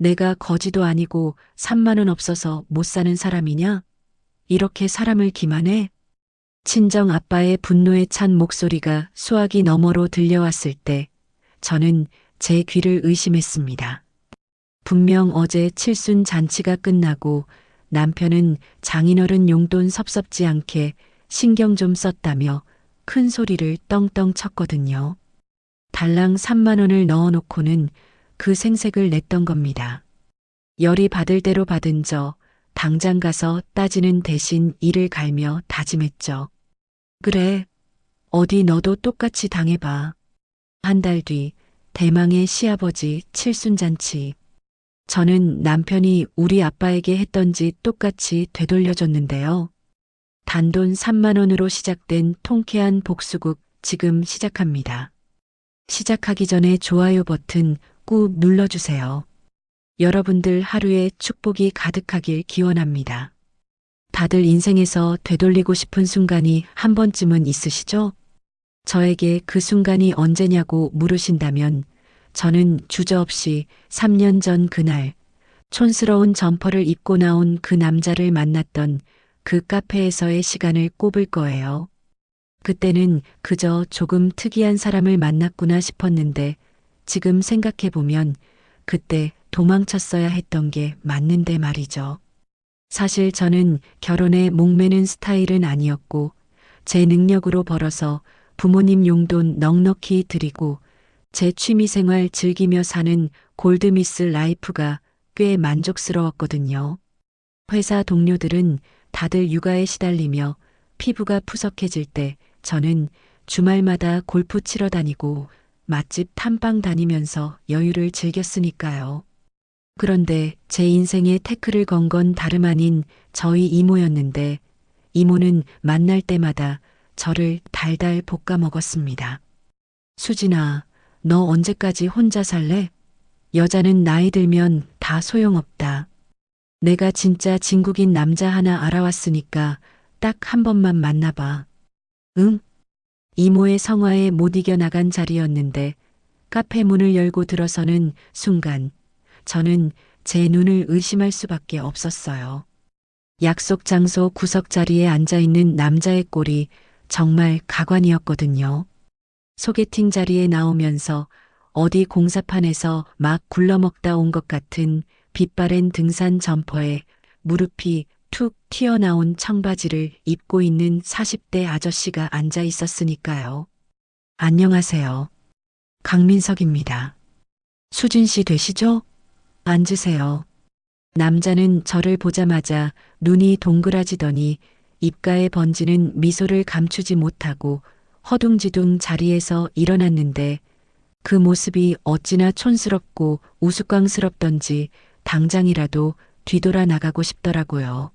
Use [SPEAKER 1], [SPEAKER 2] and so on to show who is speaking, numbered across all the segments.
[SPEAKER 1] 내가 거지도 아니고 3만 원 없어서 못 사는 사람이냐? 이렇게 사람을 기만해? 친정 아빠의 분노에 찬 목소리가 수화기 너머로 들려왔을 때 저는 제 귀를 의심했습니다. 분명 어제 칠순 잔치가 끝나고 남편은 장인어른 용돈 섭섭지 않게 신경 좀 썼다며 큰 소리를 떵떵 쳤거든요. 달랑 3만 원을 넣어놓고는 그 생색을 냈던 겁니다. 열이 받을 대로 받은 저 당장 가서 따지는 대신 이를 갈며 다짐했죠. 그래, 어디 너도 똑같이 당해봐. 한 달 뒤 대망의 시아버지 칠순잔치. 저는 남편이 우리 아빠에게 했던 짓 똑같이 되돌려줬는데요. 단돈 3만 원으로 시작된 통쾌한 복수국 지금 시작합니다. 시작하기 전에 좋아요 버튼 꾹 눌러주세요. 여러분들 하루에 축복이 가득하길 기원합니다. 다들 인생에서 되돌리고 싶은 순간이 한 번쯤은 있으시죠? 저에게 그 순간이 언제냐고 물으신다면 저는 주저없이 3년 전 그날 촌스러운 점퍼를 입고 나온 그 남자를 만났던 그 카페에서의 시간을 꼽을 거예요. 그때는 그저 조금 특이한 사람을 만났구나 싶었는데 지금 생각해보면 그때 도망쳤어야 했던 게 맞는데 말이죠. 사실 저는 결혼에 목매는 스타일은 아니었고 제 능력으로 벌어서 부모님 용돈 넉넉히 드리고 제 취미생활 즐기며 사는 골드미스 라이프가 꽤 만족스러웠거든요. 회사 동료들은 다들 육아에 시달리며 피부가 푸석해질 때 저는 주말마다 골프 치러 다니고 맛집 탐방 다니면서 여유를 즐겼으니까요. 그런데 제 인생에 태클을 건 건 다름 아닌 저희 이모였는데 이모는 만날 때마다 저를 달달 볶아 먹었습니다. 수진아, 너 언제까지 혼자 살래? 여자는 나이 들면 다 소용없다. 내가 진짜 진국인 남자 하나 알아왔으니까 딱 한 번만 만나봐. 응? 이모의 성화에 못 이겨나간 자리였는데 카페 문을 열고 들어서는 순간 저는 제 눈을 의심할 수밖에 없었어요. 약속 장소 구석 자리에 앉아있는 남자의 꼴이 정말 가관이었거든요. 소개팅 자리에 나오면서 어디 공사판에서 막 굴러먹다 온 것 같은 빛바랜 등산 점퍼에 무릎이 툭 튀어나온 청바지를 입고 있는 40대 아저씨가 앉아 있었으니까요. 안녕하세요. 강민석입니다. 수진 씨 되시죠? 앉으세요. 남자는 저를 보자마자 눈이 동그라지더니 입가에 번지는 미소를 감추지 못하고 허둥지둥 자리에서 일어났는데 그 모습이 어찌나 촌스럽고 우스꽝스럽던지 당장이라도 뒤돌아 나가고 싶더라고요.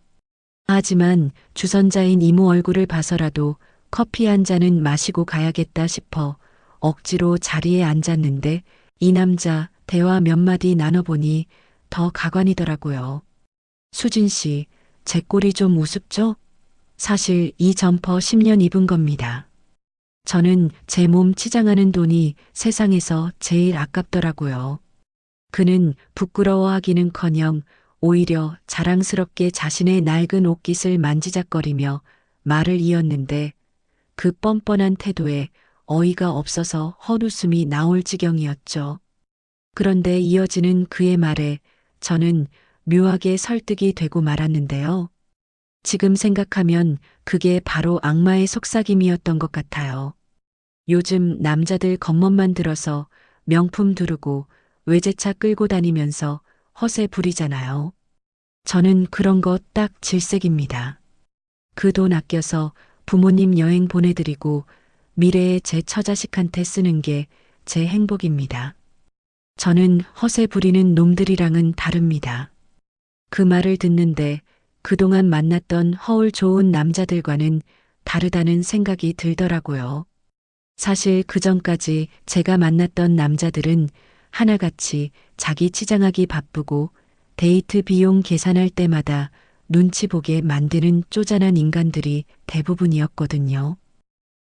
[SPEAKER 1] 하지만 주선자인 이모 얼굴을 봐서라도 커피 한 잔은 마시고 가야겠다 싶어 억지로 자리에 앉았는데 이 남자 대화 몇 마디 나눠보니 더 가관이더라고요. 수진 씨, 제 꼴이 좀 우습죠? 사실 이 점퍼 10년 입은 겁니다. 저는 제 몸 치장하는 돈이 세상에서 제일 아깝더라고요. 그는 부끄러워하기는커녕 오히려 자랑스럽게 자신의 낡은 옷깃을 만지작거리며 말을 이었는데 그 뻔뻔한 태도에 어이가 없어서 헛웃음이 나올 지경이었죠. 그런데 이어지는 그의 말에 저는 묘하게 설득이 되고 말았는데요. 지금 생각하면 그게 바로 악마의 속삭임이었던 것 같아요. 요즘 남자들 겉멋만 들어서 명품 두르고 외제차 끌고 다니면서 허세 부리잖아요. 저는 그런 거 딱 질색입니다. 그 돈 아껴서 부모님 여행 보내드리고 미래의 제 처자식한테 쓰는 게 제 행복입니다. 저는 허세 부리는 놈들이랑은 다릅니다. 그 말을 듣는데 그동안 만났던 허울 좋은 남자들과는 다르다는 생각이 들더라고요. 사실 그전까지 제가 만났던 남자들은 하나같이 자기 치장하기 바쁘고 데이트 비용 계산할 때마다 눈치 보게 만드는 쪼잔한 인간들이 대부분이었거든요.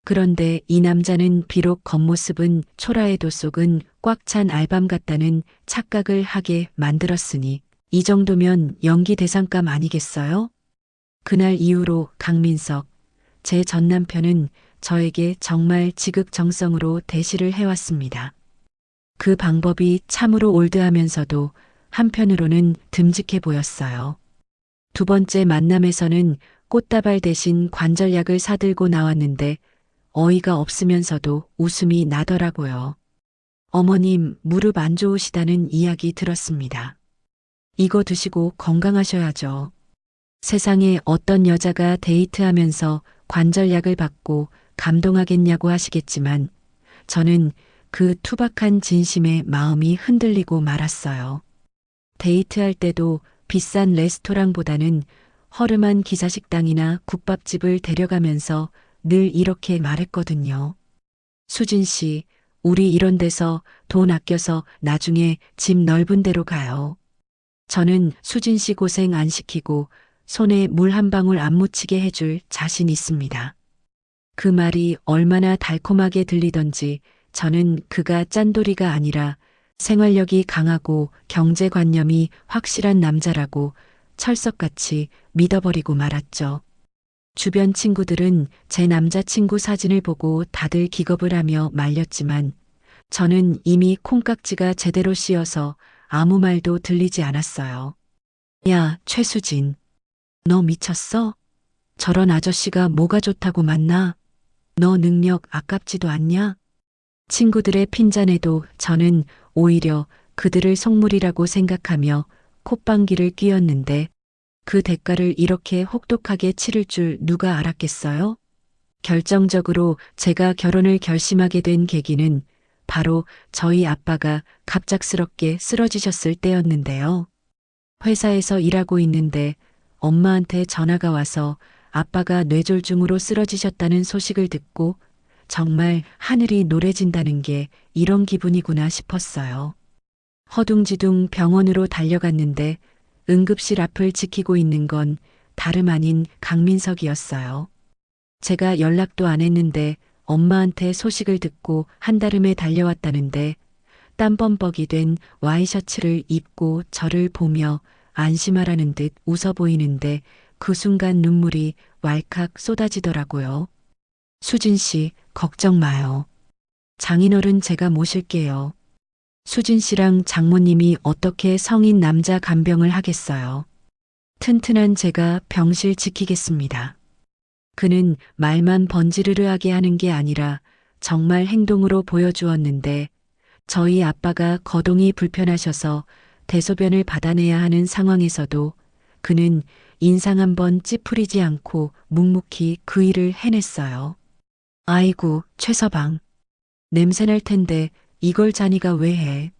[SPEAKER 1] 그런데 이 남자는 비록 겉모습은 초라해도 속은 꽉 찬 알밤 같다는 착각을 하게 만들었으니 이 정도면 연기 대상감 아니겠어요? 그날 이후로 강민석, 제 전 남편은 저에게 정말 지극정성으로 대시를 해왔습니다. 그 방법이 참으로 올드하면서도 한편으로는 듬직해 보였어요. 두 번째 만남에서는 꽃다발 대신 관절약을 사들고 나왔는데 어이가 없으면서도 웃음이 나더라고요. 어머님 무릎 안 좋으시다는 이야기 들었습니다. 이거 드시고 건강하셔야죠. 세상에 어떤 여자가 데이트하면서 관절약을 받고 감동하겠냐고 하시겠지만 저는 그 투박한 진심에 마음이 흔들리고 말았어요. 데이트할 때도 비싼 레스토랑보다는 허름한 기사식당이나 국밥집을 데려가면서 늘 이렇게 말했거든요. 수진 씨, 우리 이런 데서 돈 아껴서 나중에 집 넓은 데로 가요. 저는 수진 씨 고생 안 시키고 손에 물 한 방울 안 묻히게 해줄 자신 있습니다. 그 말이 얼마나 달콤하게 들리던지 저는 그가 짠돌이가 아니라 생활력이 강하고 경제관념이 확실한 남자라고 철석같이 믿어버리고 말았죠. 주변 친구들은 제 남자친구 사진을 보고 다들 기겁을 하며 말렸지만 저는 이미 콩깍지가 제대로 씌어서 아무 말도 들리지 않았어요. 야, 최수진. 너 미쳤어? 저런 아저씨가 뭐가 좋다고 만나? 너 능력 아깝지도 않냐? 친구들의 핀잔에도 저는 오히려 그들을 속물이라고 생각하며 콧방귀를 뀌었는데 그 대가를 이렇게 혹독하게 치를 줄 누가 알았겠어요? 결정적으로 제가 결혼을 결심하게 된 계기는 바로 저희 아빠가 갑작스럽게 쓰러지셨을 때였는데요. 회사에서 일하고 있는데 엄마한테 전화가 와서 아빠가 뇌졸중으로 쓰러지셨다는 소식을 듣고 정말 하늘이 노래진다는 게 이런 기분이구나 싶었어요. 허둥지둥 병원으로 달려갔는데 응급실 앞을 지키고 있는 건 다름 아닌 강민석이었어요. 제가 연락도 안 했는데 엄마한테 소식을 듣고 한달음에 달려왔다는데 땀범벅이 된 와이셔츠를 입고 저를 보며 안심하라는 듯 웃어 보이는데 그 순간 눈물이 왈칵 쏟아지더라고요. 수진 씨, 걱정 마요. 장인어른 제가 모실게요. 수진 씨랑 장모님이 어떻게 성인 남자 간병을 하겠어요. 튼튼한 제가 병실 지키겠습니다. 그는 말만 번지르르하게 하는 게 아니라 정말 행동으로 보여주었는데 저희 아빠가 거동이 불편하셔서 대소변을 받아내야 하는 상황에서도 그는 인상 한번 찌푸리지 않고 묵묵히 그 일을 해냈어요. 아이고, 최서방. 냄새날 텐데 이걸 자니가 왜 해?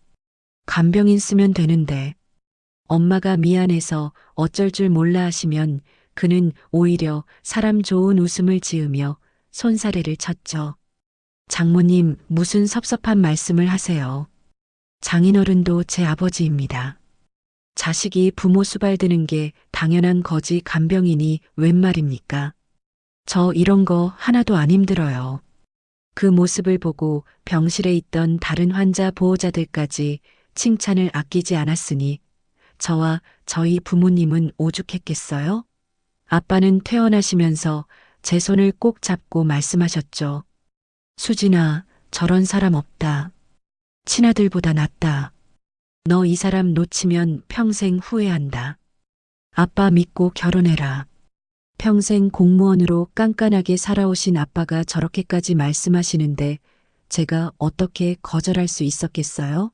[SPEAKER 1] 간병인 쓰면 되는데. 엄마가 미안해서 어쩔 줄 몰라 하시면 그는 오히려 사람 좋은 웃음을 지으며 손사래를 쳤죠. 장모님, 무슨 섭섭한 말씀을 하세요. 장인어른도 제 아버지입니다. 자식이 부모 수발드는 게 당연한 거지 간병인이 웬 말입니까? 저 이런 거 하나도 안 힘들어요. 그 모습을 보고 병실에 있던 다른 환자 보호자들까지 칭찬을 아끼지 않았으니 저와 저희 부모님은 오죽했겠어요? 아빠는 퇴원하시면서 제 손을 꼭 잡고 말씀하셨죠. 수진아, 저런 사람 없다. 친아들보다 낫다. 너 이 사람 놓치면 평생 후회한다. 아빠 믿고 결혼해라. 평생 공무원으로 깐깐하게 살아오신 아빠가 저렇게까지 말씀하시는데 제가 어떻게 거절할 수 있었겠어요?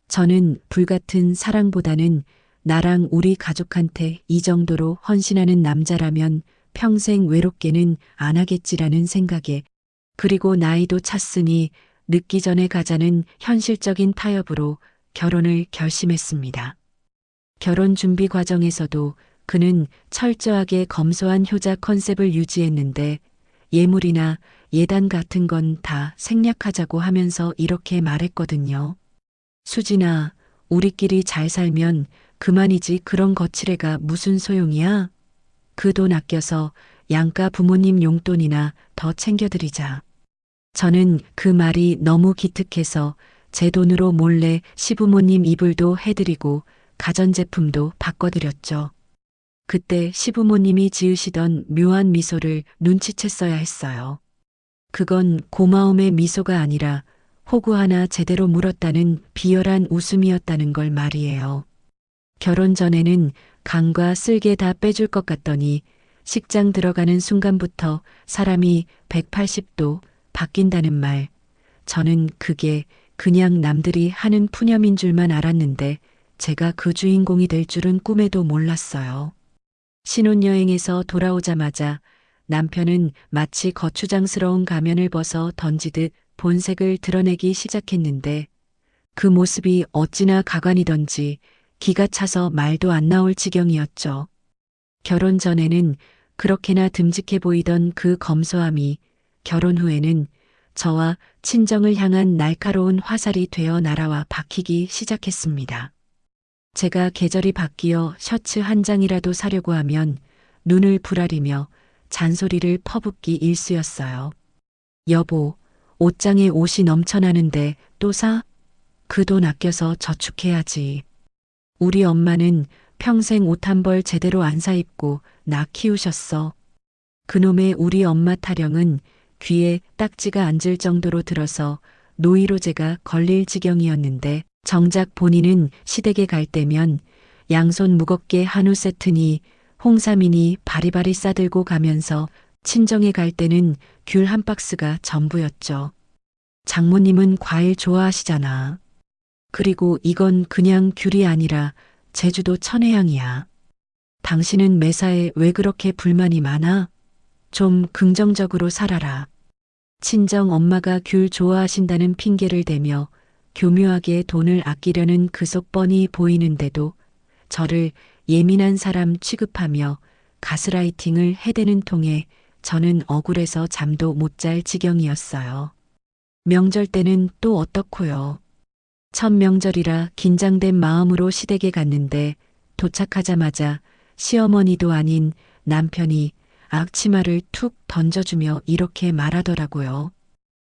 [SPEAKER 1] 저는 불같은 사랑보다는 나랑 우리 가족한테 이 정도로 헌신하는 남자라면 평생 외롭게는 안 하겠지라는 생각에 그리고 나이도 찼으니 늦기 전에 가자는 현실적인 타협으로 결혼을 결심했습니다. 결혼 준비 과정에서도 그는 철저하게 검소한 효자 컨셉을 유지했는데 예물이나 예단 같은 건 다 생략하자고 하면서 이렇게 말했거든요. 수진아, 우리끼리 잘 살면 그만이지 그런 거칠애가 무슨 소용이야? 그 돈 아껴서 양가 부모님 용돈이나 더 챙겨드리자. 저는 그 말이 너무 기특해서 제 돈으로 몰래 시부모님 이불도 해드리고 가전제품도 바꿔드렸죠. 그때 시부모님이 지으시던 묘한 미소를 눈치챘어야 했어요. 그건 고마움의 미소가 아니라 호구 하나 제대로 물었다는 비열한 웃음이었다는 걸 말이에요. 결혼 전에는 간과 쓸개 다 빼줄 것 같더니 식장 들어가는 순간부터 사람이 180도 바뀐다는 말. 저는 그게 그냥 남들이 하는 푸념인 줄만 알았는데 제가 그 주인공이 될 줄은 꿈에도 몰랐어요. 신혼여행에서 돌아오자마자 남편은 마치 거추장스러운 가면을 벗어 던지듯 본색을 드러내기 시작했는데 그 모습이 어찌나 가관이던지 기가 차서 말도 안 나올 지경이었죠. 결혼 전에는 그렇게나 듬직해 보이던 그 검소함이 결혼 후에는 저와 친정을 향한 날카로운 화살이 되어 날아와 박히기 시작했습니다. 제가 계절이 바뀌어 셔츠 한 장이라도 사려고 하면 눈을 부라리며 잔소리를 퍼붓기 일쑤였어요. 여보, 옷장에 옷이 넘쳐나는데 또 사? 그 돈 아껴서 저축해야지. 우리 엄마는 평생 옷 한 벌 제대로 안 사 입고 나 키우셨어. 그놈의 우리 엄마 타령은 귀에 딱지가 앉을 정도로 들어서 노이로제가 걸릴 지경이었는데 정작 본인은 시댁에 갈 때면 양손 무겁게 한우 세트니 홍삼이니 바리바리 싸들고 가면서 친정에 갈 때는 귤 한 박스가 전부였죠. 장모님은 과일 좋아하시잖아. 그리고 이건 그냥 귤이 아니라 제주도 천혜향이야. 당신은 매사에 왜 그렇게 불만이 많아? 좀 긍정적으로 살아라. 친정 엄마가 귤 좋아하신다는 핑계를 대며 교묘하게 돈을 아끼려는 그 속 뻔히 보이는데도 저를 예민한 사람 취급하며 가스라이팅을 해대는 통에 저는 억울해서 잠도 못 잘 지경이었어요. 명절 때는 또 어떻고요? 첫 명절이라 긴장된 마음으로 시댁에 갔는데 도착하자마자 시어머니도 아닌 남편이 앞치마를 툭 던져주며 이렇게 말하더라고요.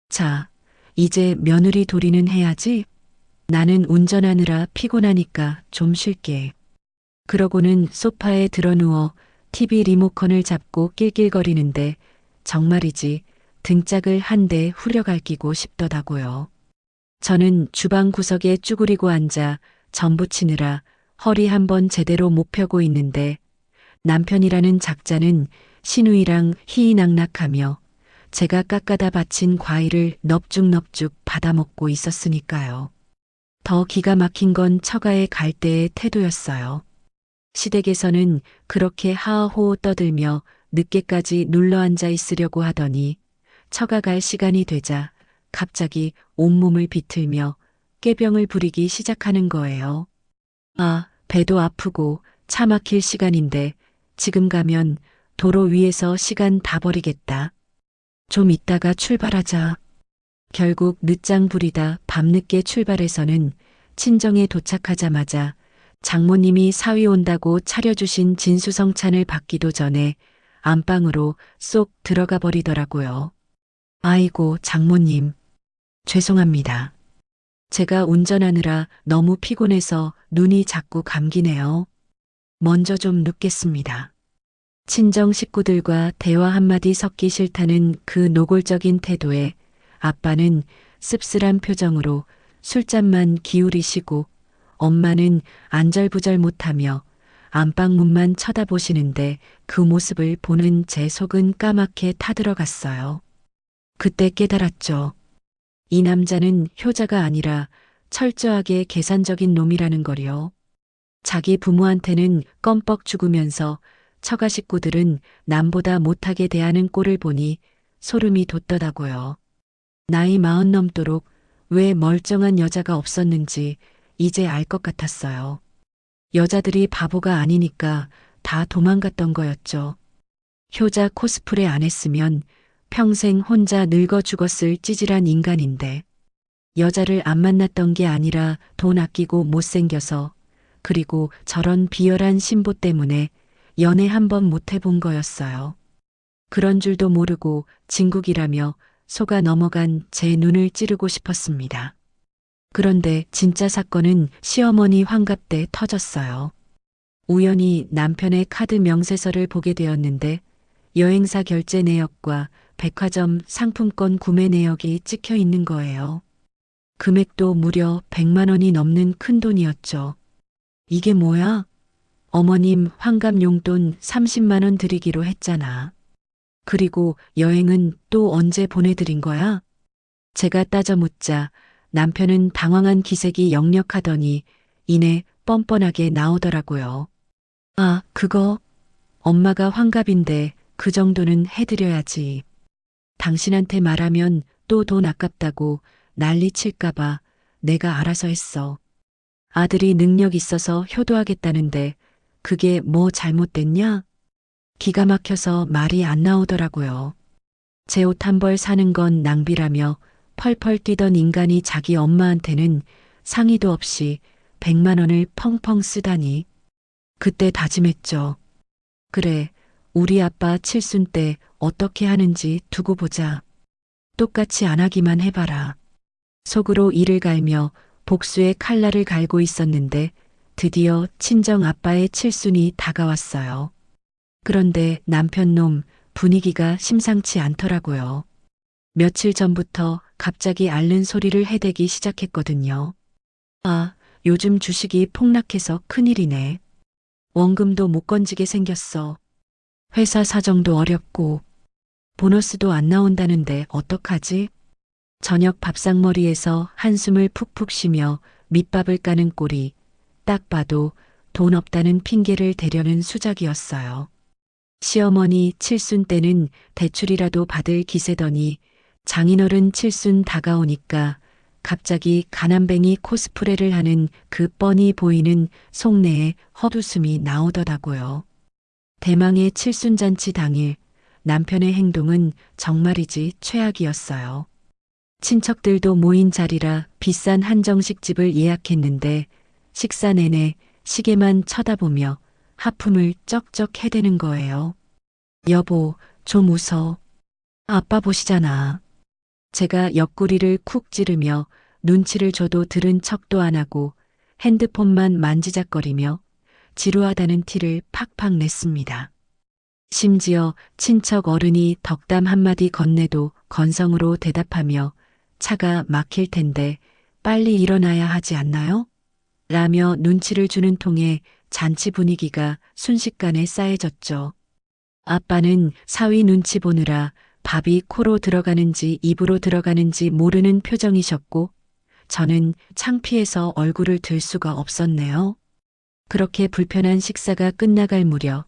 [SPEAKER 1] 자, 이제 며느리 도리는 해야지. 나는 운전하느라 피곤하니까 좀 쉴게. 그러고는 소파에 드러누워 TV 리모컨을 잡고 낄낄거리는데 정말이지 등짝을 한 대 후려갈 끼고 싶더라고요. 저는 주방 구석에 쭈그리고 앉아 전 부치느라 허리 한번 제대로 못 펴고 있는데 남편이라는 작자는 시누이랑 희희낙낙하며 제가 깎아다 바친 과일을 넙죽넙죽 받아먹고 있었으니까요. 더 기가 막힌 건 처가에 갈 때의 태도였어요. 시댁에서는 그렇게 하하호호 떠들며 늦게까지 눌러앉아 있으려고 하더니 처가 갈 시간이 되자 갑자기 온몸을 비틀며 꾀병을 부리기 시작하는 거예요. 아, 배도 아프고 차 막힐 시간인데 지금 가면 도로 위에서 시간 다 버리겠다. 좀 이따가 출발하자. 결국 늦장 부리다 밤늦게 출발해서는 친정에 도착하자마자 장모님이 사위 온다고 차려주신 진수성찬을 받기도 전에 안방으로 쏙 들어가 버리더라고요. 아이고, 장모님. 죄송합니다. 제가 운전하느라 너무 피곤해서 눈이 자꾸 감기네요. 먼저 좀 눕겠습니다. 친정 식구들과 대화 한마디 섞기 싫다는 그 노골적인 태도에 아빠는 씁쓸한 표정으로 술잔만 기울이시고 엄마는 안절부절 못하며 안방 문만 쳐다보시는데 그 모습을 보는 제 속은 까맣게 타들어갔어요. 그때 깨달았죠. 이 남자는 효자가 아니라 철저하게 계산적인 놈이라는 거요. 자기 부모한테는 껌뻑 죽으면서 처가 식구들은 남보다 못하게 대하는 꼴을 보니 소름이 돋더라고요. 나이 40 넘도록 왜 멀쩡한 여자가 없었는지 이제 알 것 같았어요. 여자들이 바보가 아니니까 다 도망갔던 거였죠. 효자 코스프레 안 했으면 평생 혼자 늙어 죽었을 찌질한 인간인데 여자를 안 만났던 게 아니라 돈 아끼고 못생겨서 그리고 저런 비열한 신보 때문에 연애 한 번 못 해본 거였어요. 그런 줄도 모르고 진국이라며 속아 넘어간 제 눈을 찌르고 싶었습니다. 그런데 진짜 사건은 시어머니 환갑 때 터졌어요. 우연히 남편의 카드 명세서를 보게 되었는데 여행사 결제 내역과 백화점 상품권 구매 내역이 찍혀 있는 거예요. 금액도 무려 100만 원이 넘는 큰 돈이었죠. 이게 뭐야? 어머님 환갑 용돈 30만 원 드리기로 했잖아. 그리고 여행은 또 언제 보내드린 거야? 제가 따져 묻자 남편은 당황한 기색이 역력하더니 이내 뻔뻔하게 나오더라고요. 아, 그거 엄마가 환갑인데 그 정도는 해드려야지. 당신한테 말하면 또 돈 아깝다고 난리 칠까봐 내가 알아서 했어. 아들이 능력 있어서 효도하겠다는데 그게 뭐 잘못됐냐? 기가 막혀서 말이 안 나오더라고요. 제 옷 한 벌 사는 건 낭비라며 펄펄 뛰던 인간이 자기 엄마한테는 상의도 없이 100만 원을 펑펑 쓰다니. 그때 다짐했죠. 그래, 우리 아빠 칠순 때 어떻게 하는지 두고 보자. 똑같이 안 하기만 해봐라. 속으로 이를 갈며 복수의 칼날을 갈고 있었는데 드디어 친정 아빠의 칠순이 다가왔어요. 그런데 남편 놈 분위기가 심상치 않더라고요. 며칠 전부터 갑자기 앓는 소리를 해대기 시작했거든요. 아, 요즘 주식이 폭락해서 큰일이네. 원금도 못 건지게 생겼어. 회사 사정도 어렵고 보너스도 안 나온다는데 어떡하지? 저녁 밥상머리에서 한숨을 푹푹 쉬며 밑밥을 까는 꼴이 딱 봐도 돈 없다는 핑계를 대려는 수작이었어요. 시어머니 칠순 때는 대출이라도 받을 기세더니 장인어른 칠순 다가오니까 갑자기 가난뱅이 코스프레를 하는 그 뻔히 보이는 속내에 헛웃음이 나오더라고요. 대망의 칠순잔치 당일 남편의 행동은 정말이지 최악이었어요. 친척들도 모인 자리라 비싼 한정식집을 예약했는데 식사 내내 시계만 쳐다보며 하품을 쩍쩍 해대는 거예요. 여보, 좀 웃어. 아빠 보시잖아. 제가 옆구리를 쿡 찌르며 눈치를 줘도 들은 척도 안 하고 핸드폰만 만지작거리며 지루하다는 티를 팍팍 냈습니다. 심지어 친척 어른이 덕담 한마디 건네도 건성으로 대답하며 차가 막힐 텐데 빨리 일어나야 하지 않나요? 라며 눈치를 주는 통에 잔치 분위기가 순식간에 싸해졌죠. 아빠는 사위 눈치 보느라 밥이 코로 들어가는지 입으로 들어가는지 모르는 표정이셨고 저는 창피해서 얼굴을 들 수가 없었네요. 그렇게 불편한 식사가 끝나갈 무렵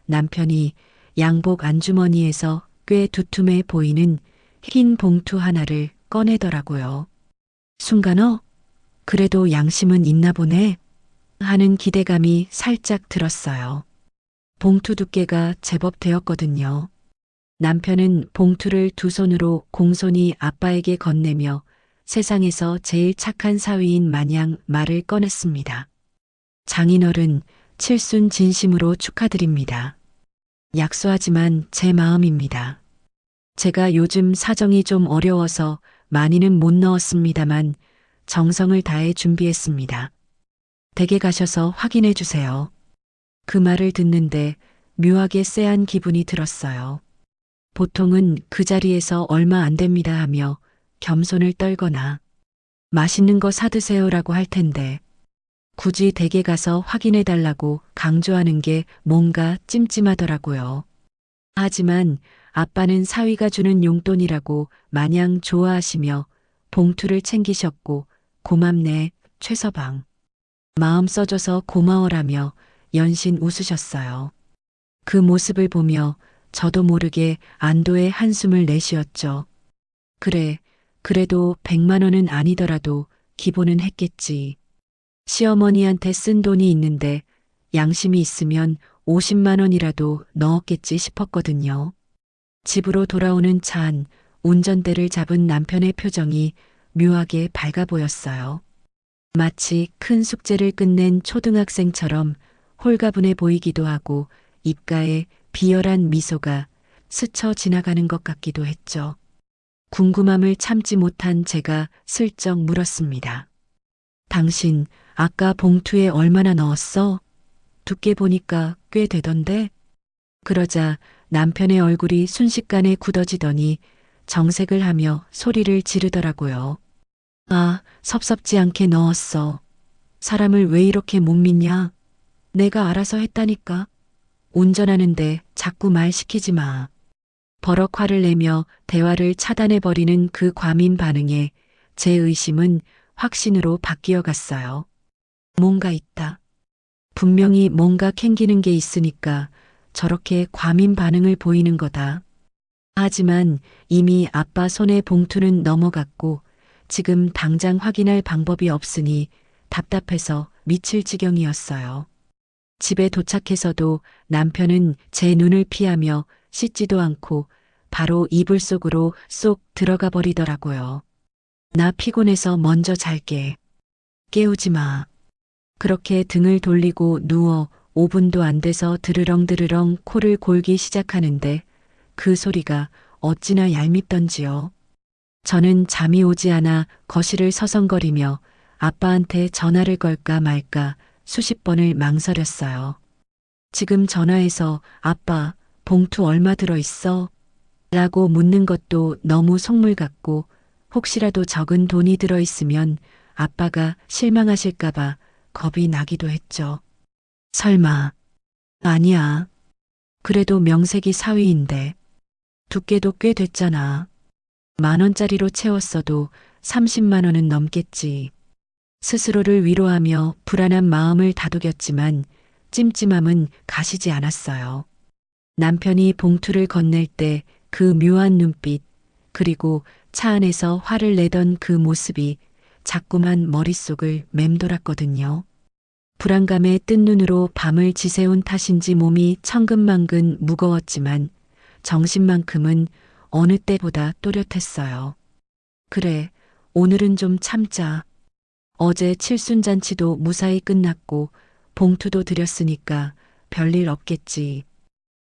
[SPEAKER 1] 남편이 양복 안주머니에서 꽤 두툼해 보이는 흰 봉투 하나를 꺼내더라고요. 순간 그래도 양심은 있나 보네 하는 기대감이 살짝 들었어요. 봉투 두께가 제법 되었거든요. 남편은 봉투를 두 손으로 공손히 아빠에게 건네며 세상에서 제일 착한 사위인 마냥 말을 꺼냈습니다. 장인어른, 칠순 진심으로 축하드립니다. 약소하지만 제 마음입니다. 제가 요즘 사정이 좀 어려워서 많이는 못 넣었습니다만 정성을 다해 준비했습니다. 댁에 가셔서 확인해 주세요. 그 말을 듣는데 묘하게 쎄한 기분이 들었어요. 보통은 그 자리에서 얼마 안 됩니다 하며 겸손을 떨거나 맛있는 거 사드세요라고 할 텐데 굳이 댁에 가서 확인해 달라고 강조하는 게 뭔가 찜찜하더라고요. 하지만 아빠는 사위가 주는 용돈이라고 마냥 좋아하시며 봉투를 챙기셨고 고맙네 최서방. 마음 써줘서 고마워라며 연신 웃으셨어요. 그 모습을 보며 저도 모르게 안도의 한숨을 내쉬었죠. 그래, 그래도 100만 원은 아니더라도 기본은 했겠지. 시어머니한테 쓴 돈이 있는데 양심이 있으면 50만 원이라도 넣었겠지 싶었거든요. 집으로 돌아오는 차 안 운전대를 잡은 남편의 표정이 묘하게 밝아 보였어요. 마치 큰 숙제를 끝낸 초등학생처럼 홀가분해 보이기도 하고 입가에 비열한 미소가 스쳐 지나가는 것 같기도 했죠. 궁금함을 참지 못한 제가 슬쩍 물었습니다. 당신 아까 봉투에 얼마나 넣었어? 두께 보니까 꽤 되던데? 그러자 남편의 얼굴이 순식간에 굳어지더니 정색을 하며 소리를 지르더라고요. 아, 섭섭지 않게 넣었어. 사람을 왜 이렇게 못 믿냐? 내가 알아서 했다니까. 운전하는데 자꾸 말 시키지 마. 버럭 화를 내며 대화를 차단해버리는 그 과민 반응에 제 의심은 확신으로 바뀌어 갔어요. 뭔가 있다. 분명히 뭔가 캥기는 게 있으니까 저렇게 과민 반응을 보이는 거다. 하지만 이미 아빠 손에 봉투는 넘어갔고 지금 당장 확인할 방법이 없으니 답답해서 미칠 지경이었어요. 집에 도착해서도 남편은 제 눈을 피하며 씻지도 않고 바로 이불 속으로 쏙 들어가 버리더라고요. 나 피곤해서 먼저 잘게. 깨우지 마. 그렇게 등을 돌리고 누워 5분도 안 돼서 드르렁드르렁 코를 골기 시작하는데 그 소리가 어찌나 얄밉던지요. 저는 잠이 오지 않아 거실을 서성거리며 아빠한테 전화를 걸까 말까 수십 번을 망설였어요. 지금 전화해서 아빠, 봉투 얼마 들어있어? 라고 묻는 것도 너무 속물 같고 혹시라도 적은 돈이 들어있으면 아빠가 실망하실까봐 겁이 나기도 했죠. 설마. 아니야. 그래도 명색이 사위인데. 두께도 꽤 됐잖아. 10,000원짜리로 채웠어도 30만 원은 넘겠지. 스스로를 위로하며 불안한 마음을 다독였지만 찜찜함은 가시지 않았어요. 남편이 봉투를 건넬 때 그 묘한 눈빛, 그리고 차 안에서 화를 내던 그 모습이 자꾸만 머릿속을 맴돌았거든요. 불안감에 뜬 눈으로 밤을 지새운 탓인지 몸이 천근만근 무거웠지만 정신만큼은 어느 때보다 또렷했어요. 그래, 오늘은 좀 참자. 어제 칠순잔치도 무사히 끝났고 봉투도 드렸으니까 별일 없겠지.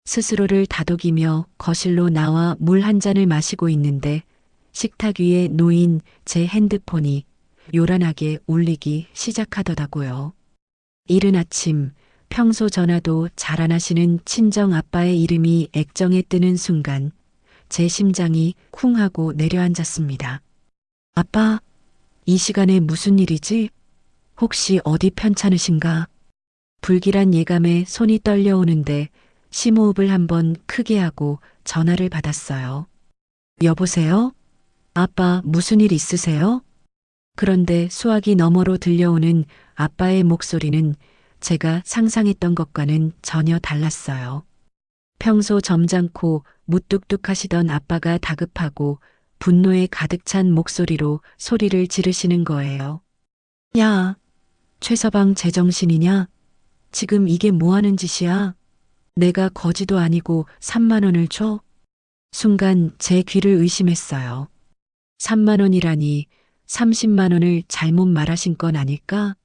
[SPEAKER 1] 스스로를 다독이며 거실로 나와 물 한 잔을 마시고 있는데 식탁 위에 놓인 제 핸드폰이 요란하게 울리기 시작하더라고요. 이른 아침 평소 전화도 잘 안 하시는 친정 아빠의 이름이 액정에 뜨는 순간 제 심장이 쿵 하고 내려앉았습니다. 아빠, 이 시간에 무슨 일이지? 혹시 어디 편찮으신가? 불길한 예감에 손이 떨려오는데 심호흡을 한번 크게 하고 전화를 받았어요. 여보세요? 아빠, 무슨 일 있으세요? 그런데 수화기 너머로 들려오는 아빠의 목소리는 제가 상상했던 것과는 전혀 달랐어요. 평소 점잖고 무뚝뚝하시던 아빠가 다급하고 분노에 가득 찬 목소리로 소리를 지르시는 거예요. 야, 최서방 제정신이냐? 지금 이게 뭐 하는 짓이야? 내가 거지도 아니고 3만 원을 줘? 순간 제 귀를 의심했어요. 3만 원이라니 30만 원을 잘못 말하신 건 아닐까?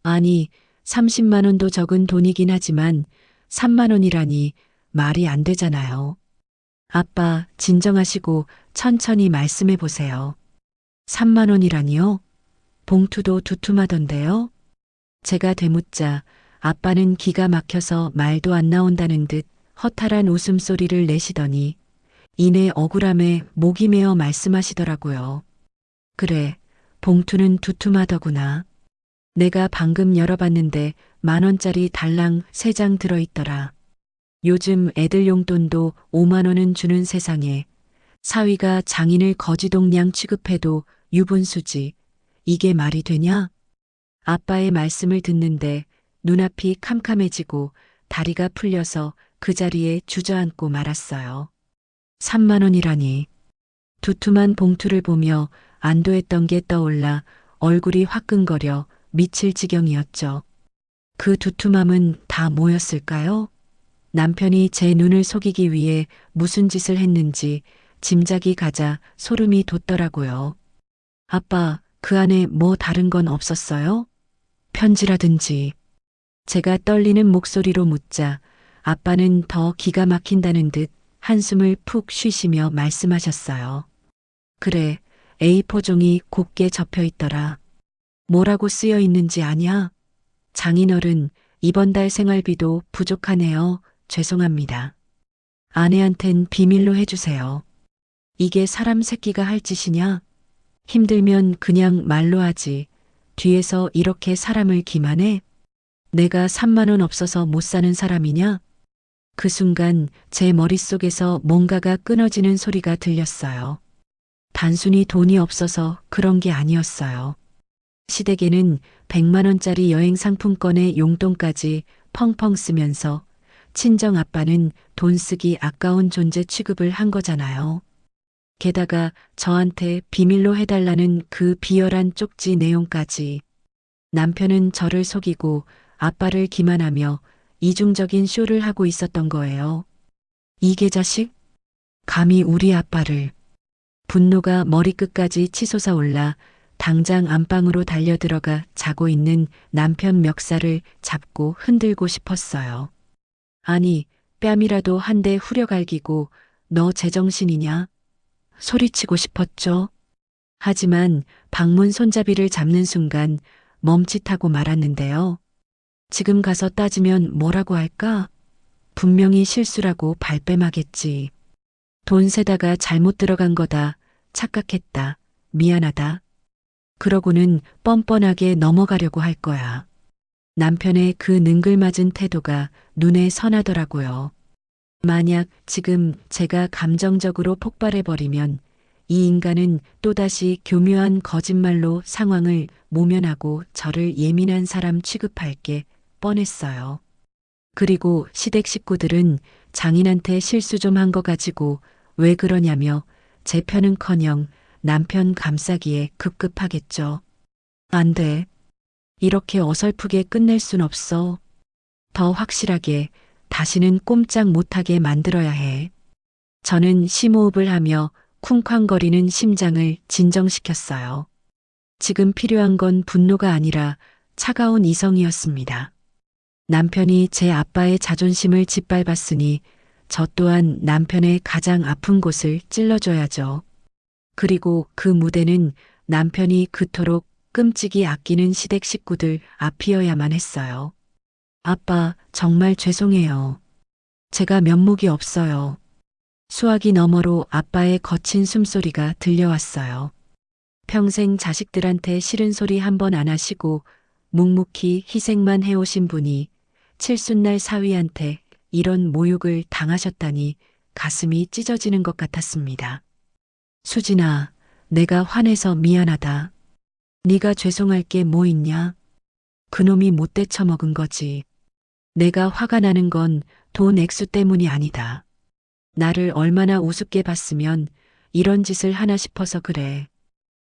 [SPEAKER 1] 아니, 30만 원도 적은 돈이긴 하지만 3만 원이라니 말이 안 되잖아요. 아빠, 진정하시고 천천히 말씀해 보세요. 3만 원이라니요? 봉투도 두툼하던데요? 제가 되묻자 아빠는 기가 막혀서 말도 안 나온다는 듯 허탈한 웃음소리를 내시더니 이내 억울함에 목이 메어 말씀하시더라고요. 그래, 봉투는 두툼하더구나. 내가 방금 열어봤는데 10,000원짜리 달랑 3장 들어있더라. 요즘 애들 용돈도 5만 원은 주는 세상에 사위가 장인을 거지동량 취급해도 유분수지. 이게 말이 되냐? 아빠의 말씀을 듣는데 눈앞이 캄캄해지고 다리가 풀려서 그 자리에 주저앉고 말았어요. 3만 원이라니. 두툼한 봉투를 보며 안도했던 게 떠올라 얼굴이 화끈거려 미칠 지경이었죠. 그 두툼함은 다 뭐였을까요? 남편이 제 눈을 속이기 위해 무슨 짓을 했는지 짐작이 가자 소름이 돋더라고요. 아빠, 그 안에 뭐 다른 건 없었어요? 편지라든지. 제가 떨리는 목소리로 묻자 아빠는 더 기가 막힌다는 듯 한숨을 푹 쉬시며 말씀하셨어요. 그래, A4 종이 곱게 접혀 있더라. 뭐라고 쓰여 있는지 아냐? 장인어른, 이번 달 생활비도 부족하네요. 죄송합니다. 아내한텐 비밀로 해주세요. 이게 사람 새끼가 할 짓이냐? 힘들면 그냥 말로 하지. 뒤에서 이렇게 사람을 기만해? 내가 3만 원 없어서 못 사는 사람이냐? 그 순간 제 머릿속에서 뭔가가 끊어지는 소리가 들렸어요. 단순히 돈이 없어서 그런 게 아니었어요. 시댁에는 100만 원짜리 여행 상품권의 용돈까지 펑펑 쓰면서 친정 아빠는 돈 쓰기 아까운 존재 취급을 한 거잖아요. 게다가 저한테 비밀로 해달라는 그 비열한 쪽지 내용까지. 남편은 저를 속이고 아빠를 기만하며 이중적인 쇼를 하고 있었던 거예요. 이게 자식? 감히 우리 아빠를. 분노가 머리끝까지 치솟아 올라 당장 안방으로 달려들어가 자고 있는 남편 멱살을 잡고 흔들고 싶었어요. 아니, 뺨이라도 한 대 후려갈기고 너 제정신이냐? 소리치고 싶었죠. 하지만 방문 손잡이를 잡는 순간 멈칫하고 말았는데요. 지금 가서 따지면 뭐라고 할까? 분명히 실수라고 발뺌하겠지. 돈 세다가 잘못 들어간 거다. 착각했다. 미안하다. 그러고는 뻔뻔하게 넘어가려고 할 거야. 남편의 그 능글맞은 태도가 눈에 선하더라고요. 만약 지금 제가 감정적으로 폭발해버리면 이 인간은 또다시 교묘한 거짓말로 상황을 모면하고 저를 예민한 사람 취급할 게 뻔했어요. 그리고 시댁 식구들은 장인한테 실수 좀 한 거 가지고 왜 그러냐며 제 편은커녕 남편 감싸기에 급급하겠죠. 안 돼. 이렇게 어설프게 끝낼 순 없어. 더 확실하게 다시는 꼼짝 못하게 만들어야 해. 저는 심호흡을 하며 쿵쾅거리는 심장을 진정시켰어요. 지금 필요한 건 분노가 아니라 차가운 이성이었습니다. 남편이 제 아빠의 자존심을 짓밟았으니 저 또한 남편의 가장 아픈 곳을 찔러줘야죠. 그리고 그 무대는 남편이 그토록 끔찍이 아끼는 시댁 식구들 앞이어야만 했어요. 아빠, 정말 죄송해요. 제가 면목이 없어요. 수화기 너머로 아빠의 거친 숨소리가 들려왔어요. 평생 자식들한테 싫은 소리 한 번 안 하시고 묵묵히 희생만 해오신 분이 칠순날 사위한테 이런 모욕을 당하셨다니 가슴이 찢어지는 것 같았습니다. 수진아, 내가 화내서 미안하다. 네가 죄송할 게 뭐 있냐? 그놈이 못 되쳐먹은 거지. 내가 화가 나는 건 돈 액수 때문이 아니다. 나를 얼마나 우습게 봤으면 이런 짓을 하나 싶어서 그래.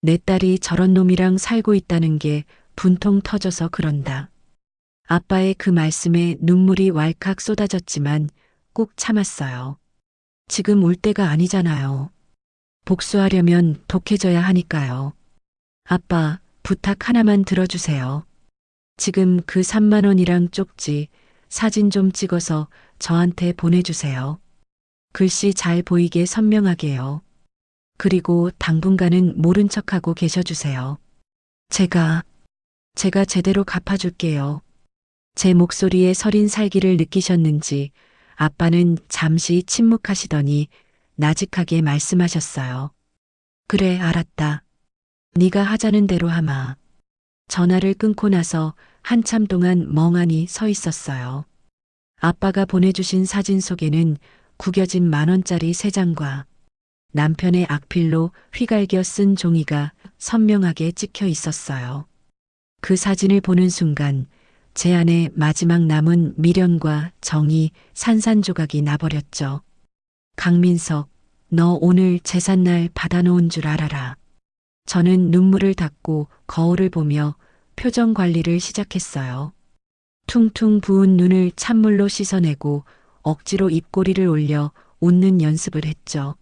[SPEAKER 1] 내 딸이 저런 놈이랑 살고 있다는 게 분통 터져서 그런다. 아빠의 그 말씀에 눈물이 왈칵 쏟아졌지만 꾹 참았어요. 지금 울 때가 아니잖아요. 복수하려면 독해져야 하니까요. 아빠, 부탁 하나만 들어주세요. 지금 그 3만 원이랑 쪽지, 사진 좀 찍어서 저한테 보내주세요. 글씨 잘 보이게 선명하게요. 그리고 당분간은 모른 척하고 계셔주세요. 제가 제대로 갚아줄게요. 제 목소리에 서린 살기를 느끼셨는지 아빠는 잠시 침묵하시더니 나직하게 말씀하셨어요. 그래, 알았다. 네가 하자는 대로 하마. 전화를 끊고 나서 한참 동안 멍하니 서 있었어요. 아빠가 보내주신 사진 속에는 구겨진 10,000원짜리 3장과 남편의 악필로 휘갈겨 쓴 종이가 선명하게 찍혀 있었어요. 그 사진을 보는 순간 제 안에 마지막 남은 미련과 정이 산산조각이 나버렸죠. 강민석, 너 오늘 제삿날 받아놓은 줄 알아라. 저는 눈물을 닦고 거울을 보며 표정 관리를 시작했어요. 퉁퉁 부은 눈을 찬물로 씻어내고 억지로 입꼬리를 올려 웃는 연습을 했죠.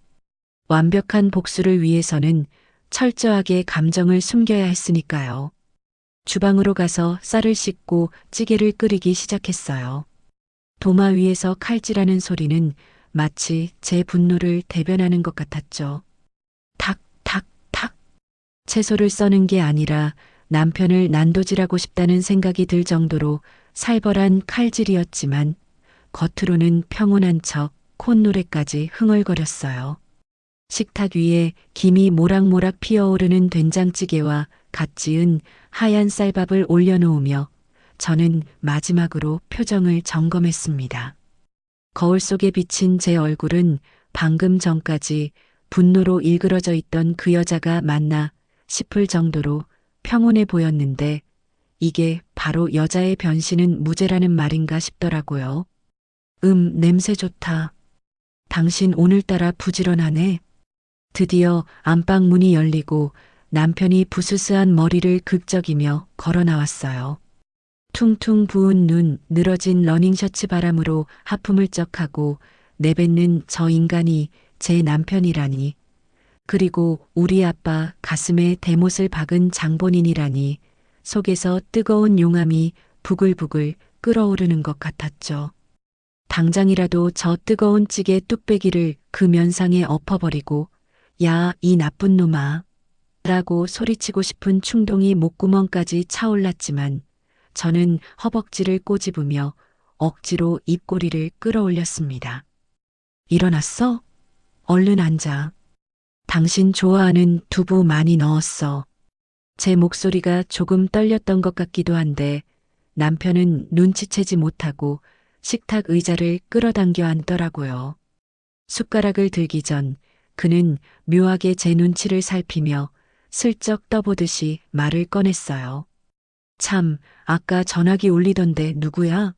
[SPEAKER 1] 완벽한 복수를 위해서는 철저하게 감정을 숨겨야 했으니까요. 주방으로 가서 쌀을 씻고 찌개를 끓이기 시작했어요. 도마 위에서 칼질하는 소리는 마치 제 분노를 대변하는 것 같았죠. 탁, 탁. 채소를 써는 게 아니라 남편을 난도질하고 싶다는 생각이 들 정도로 살벌한 칼질이었지만 겉으로는 평온한 척 콧노래까지 흥얼거렸어요. 식탁 위에 김이 모락모락 피어오르는 된장찌개와 갓 지은 하얀 쌀밥을 올려놓으며 저는 마지막으로 표정을 점검했습니다. 거울 속에 비친 제 얼굴은 방금 전까지 분노로 일그러져 있던 그 여자가 맞나 싶을 정도로 평온해 보였는데 이게 바로 여자의 변신은 무죄라는 말인가 싶더라고요. 냄새 좋다. 당신 오늘따라 부지런하네. 드디어 안방 문이 열리고 남편이 부스스한 머리를 긁적이며 걸어 나왔어요. 퉁퉁 부은 눈, 늘어진 러닝셔츠 바람으로 하품을쩍하고 내뱉는 저 인간이 제 남편이라니. 그리고 우리 아빠 가슴에 대못을 박은 장본인이라니. 속에서 뜨거운 용암이 부글부글 끓어오르는 것 같았죠. 당장이라도 저 뜨거운 찌개 뚝배기를 그 면상에 엎어버리고 야, 이 나쁜 놈아 라고 소리치고 싶은 충동이 목구멍까지 차올랐지만 저는 허벅지를 꼬집으며 억지로 입꼬리를 끌어올렸습니다. 일어났어? 얼른 앉아. 당신 좋아하는 두부 많이 넣었어. 제 목소리가 조금 떨렸던 것 같기도 한데 남편은 눈치채지 못하고 식탁 의자를 끌어당겨 앉더라고요. 숟가락을 들기 전 그는 묘하게 제 눈치를 살피며 슬쩍 떠보듯이 말을 꺼냈어요. 참, 아까 전화기 울리던데 누구야?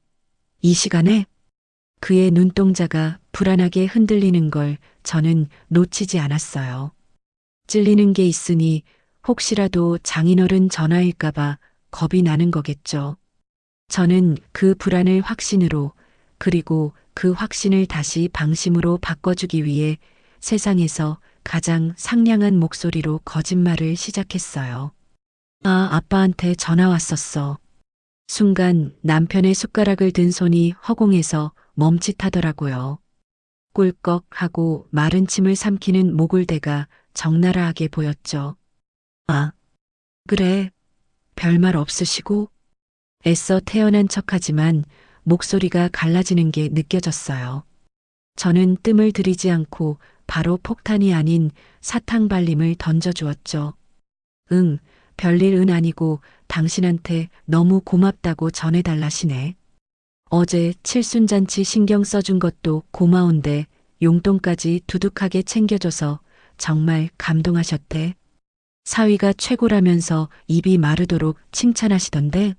[SPEAKER 1] 이 시간에? 그의 눈동자가 불안하게 흔들리는 걸 저는 놓치지 않았어요. 찔리는 게 있으니 혹시라도 장인어른 전화일까봐 겁이 나는 거겠죠. 저는 그 불안을 확신으로 그리고 그 확신을 다시 방심으로 바꿔주기 위해 세상에서 가장 상냥한 목소리로 거짓말을 시작했어요. 아, 아빠한테 전화 왔었어. 순간 남편의 숟가락을 든 손이 허공에서 멈칫하더라고요. 꿀꺽 하고 마른 침을 삼키는 목울대가 적나라하게 보였죠. 아, 그래. 별말 없으시고? 애써 태어난 척하지만 목소리가 갈라지는 게 느껴졌어요. 저는 뜸을 들이지 않고 바로 폭탄이 아닌 사탕 발림을 던져주었죠. 응, 별일은 아니고 당신한테 너무 고맙다고 전해달라시네. 어제 칠순잔치 신경 써준 것도 고마운데 용돈까지 두둑하게 챙겨줘서 정말 감동하셨대. 사위가 최고라면서 입이 마르도록 칭찬하시던데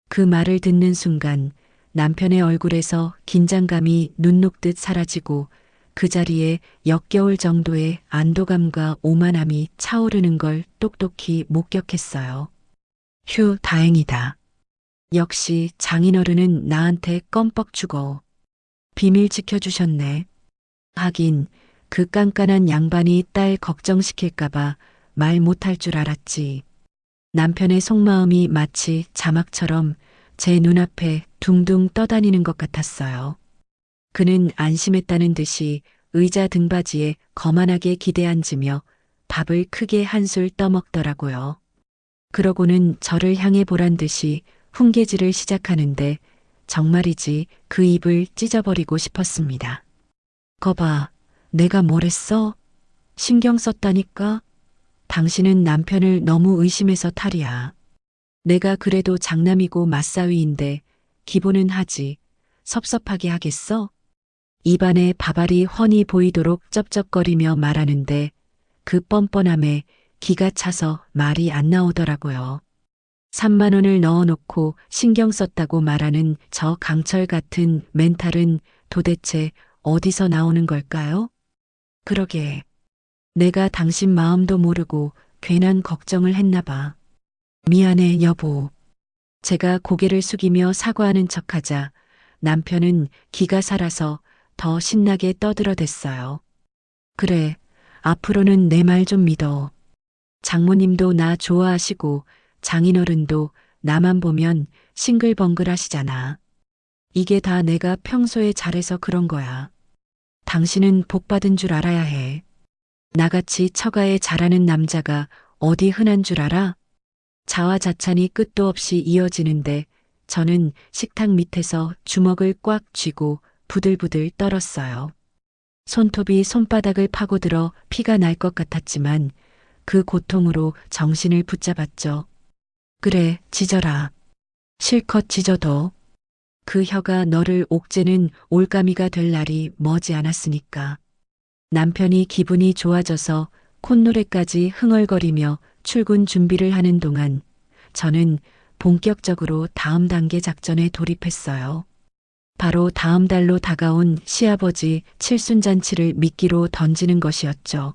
[SPEAKER 1] 그 말을 듣는 순간 남편의 얼굴에서 긴장감이 눈 녹듯 사라지고 그 자리에 역겨울 정도의 안도감과 오만함이 차오르는 걸 똑똑히 목격했어요. 휴, 다행이다. 역시 장인어른은 나한테 껌뻑 죽어. 비밀 지켜주셨네. 하긴 그 깐깐한 양반이 딸 걱정시킬까봐 말 못할 줄 알았지. 남편의 속마음이 마치 자막처럼 제 눈앞에 둥둥 떠다니는 것 같았어요. 그는 안심했다는 듯이 의자 등받이에 거만하게 기대앉으며 밥을 크게 한술 떠먹더라고요. 그러고는 저를 향해 보란 듯이 훈계질을 시작하는데 정말이지 그 입을 찢어버리고 싶었습니다. 거봐, 내가 뭘 했어? 신경 썼다니까? 당신은 남편을 너무 의심해서 탈이야. 내가 그래도 장남이고 맞사위인데 기본은 하지. 섭섭하게 하겠어? 입안에 밥알이 훤히 보이도록 쩝쩝거리며 말하는데 그 뻔뻔함에 기가 차서 말이 안 나오더라고요. 3만 원을 넣어놓고 신경 썼다고 말하는 저 강철 같은 멘탈은 도대체 어디서 나오는 걸까요? 그러게. 내가 당신 마음도 모르고 괜한 걱정을 했나 봐. 미안해, 여보. 제가 고개를 숙이며 사과하는 척하자 남편은 기가 살아서 더 신나게 떠들어댔어요. 그래, 앞으로는 내 말 좀 믿어. 장모님도 나 좋아하시고 장인어른도 나만 보면 싱글벙글 하시잖아. 이게 다 내가 평소에 잘해서 그런 거야. 당신은 복 받은 줄 알아야 해. 나같이 처가에 잘하는 남자가 어디 흔한 줄 알아? 자화자찬이 끝도 없이 이어지는데 저는 식탁 밑에서 주먹을 꽉 쥐고 부들부들 떨었어요. 손톱이 손바닥을 파고들어 피가 날 것 같았지만 그 고통으로 정신을 붙잡았죠. 그래, 짖어라. 실컷 짖어도 그 혀가 너를 옥죄는 올가미가 될 날이 머지 않았으니까. 남편이 기분이 좋아져서 콧노래까지 흥얼거리며 출근 준비를 하는 동안 저는 본격적으로 다음 단계 작전에 돌입했어요. 바로 다음 달로 다가온 시아버지 칠순잔치를 미끼로 던지는 것이었죠.